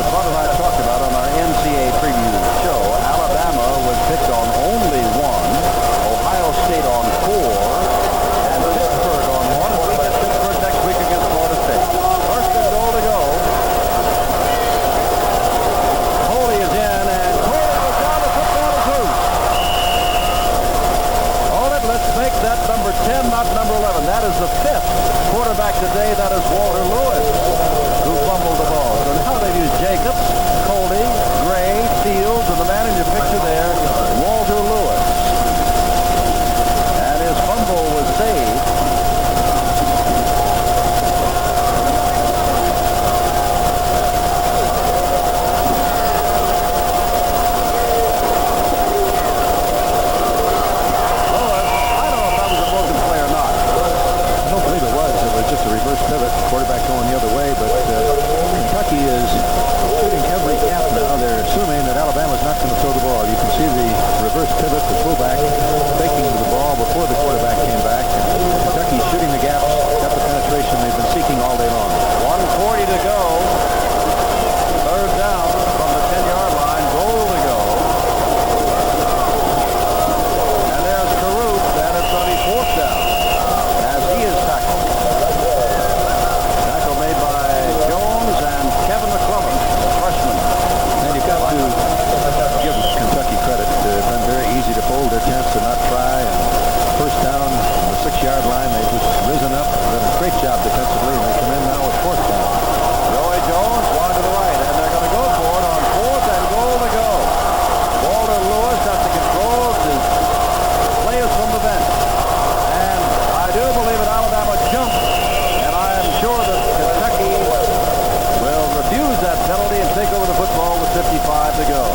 to go.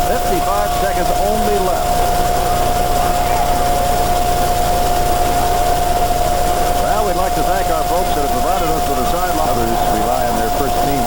55 seconds only left. Well, we'd like to thank our folks that have provided us with a sideline. Others rely on their first team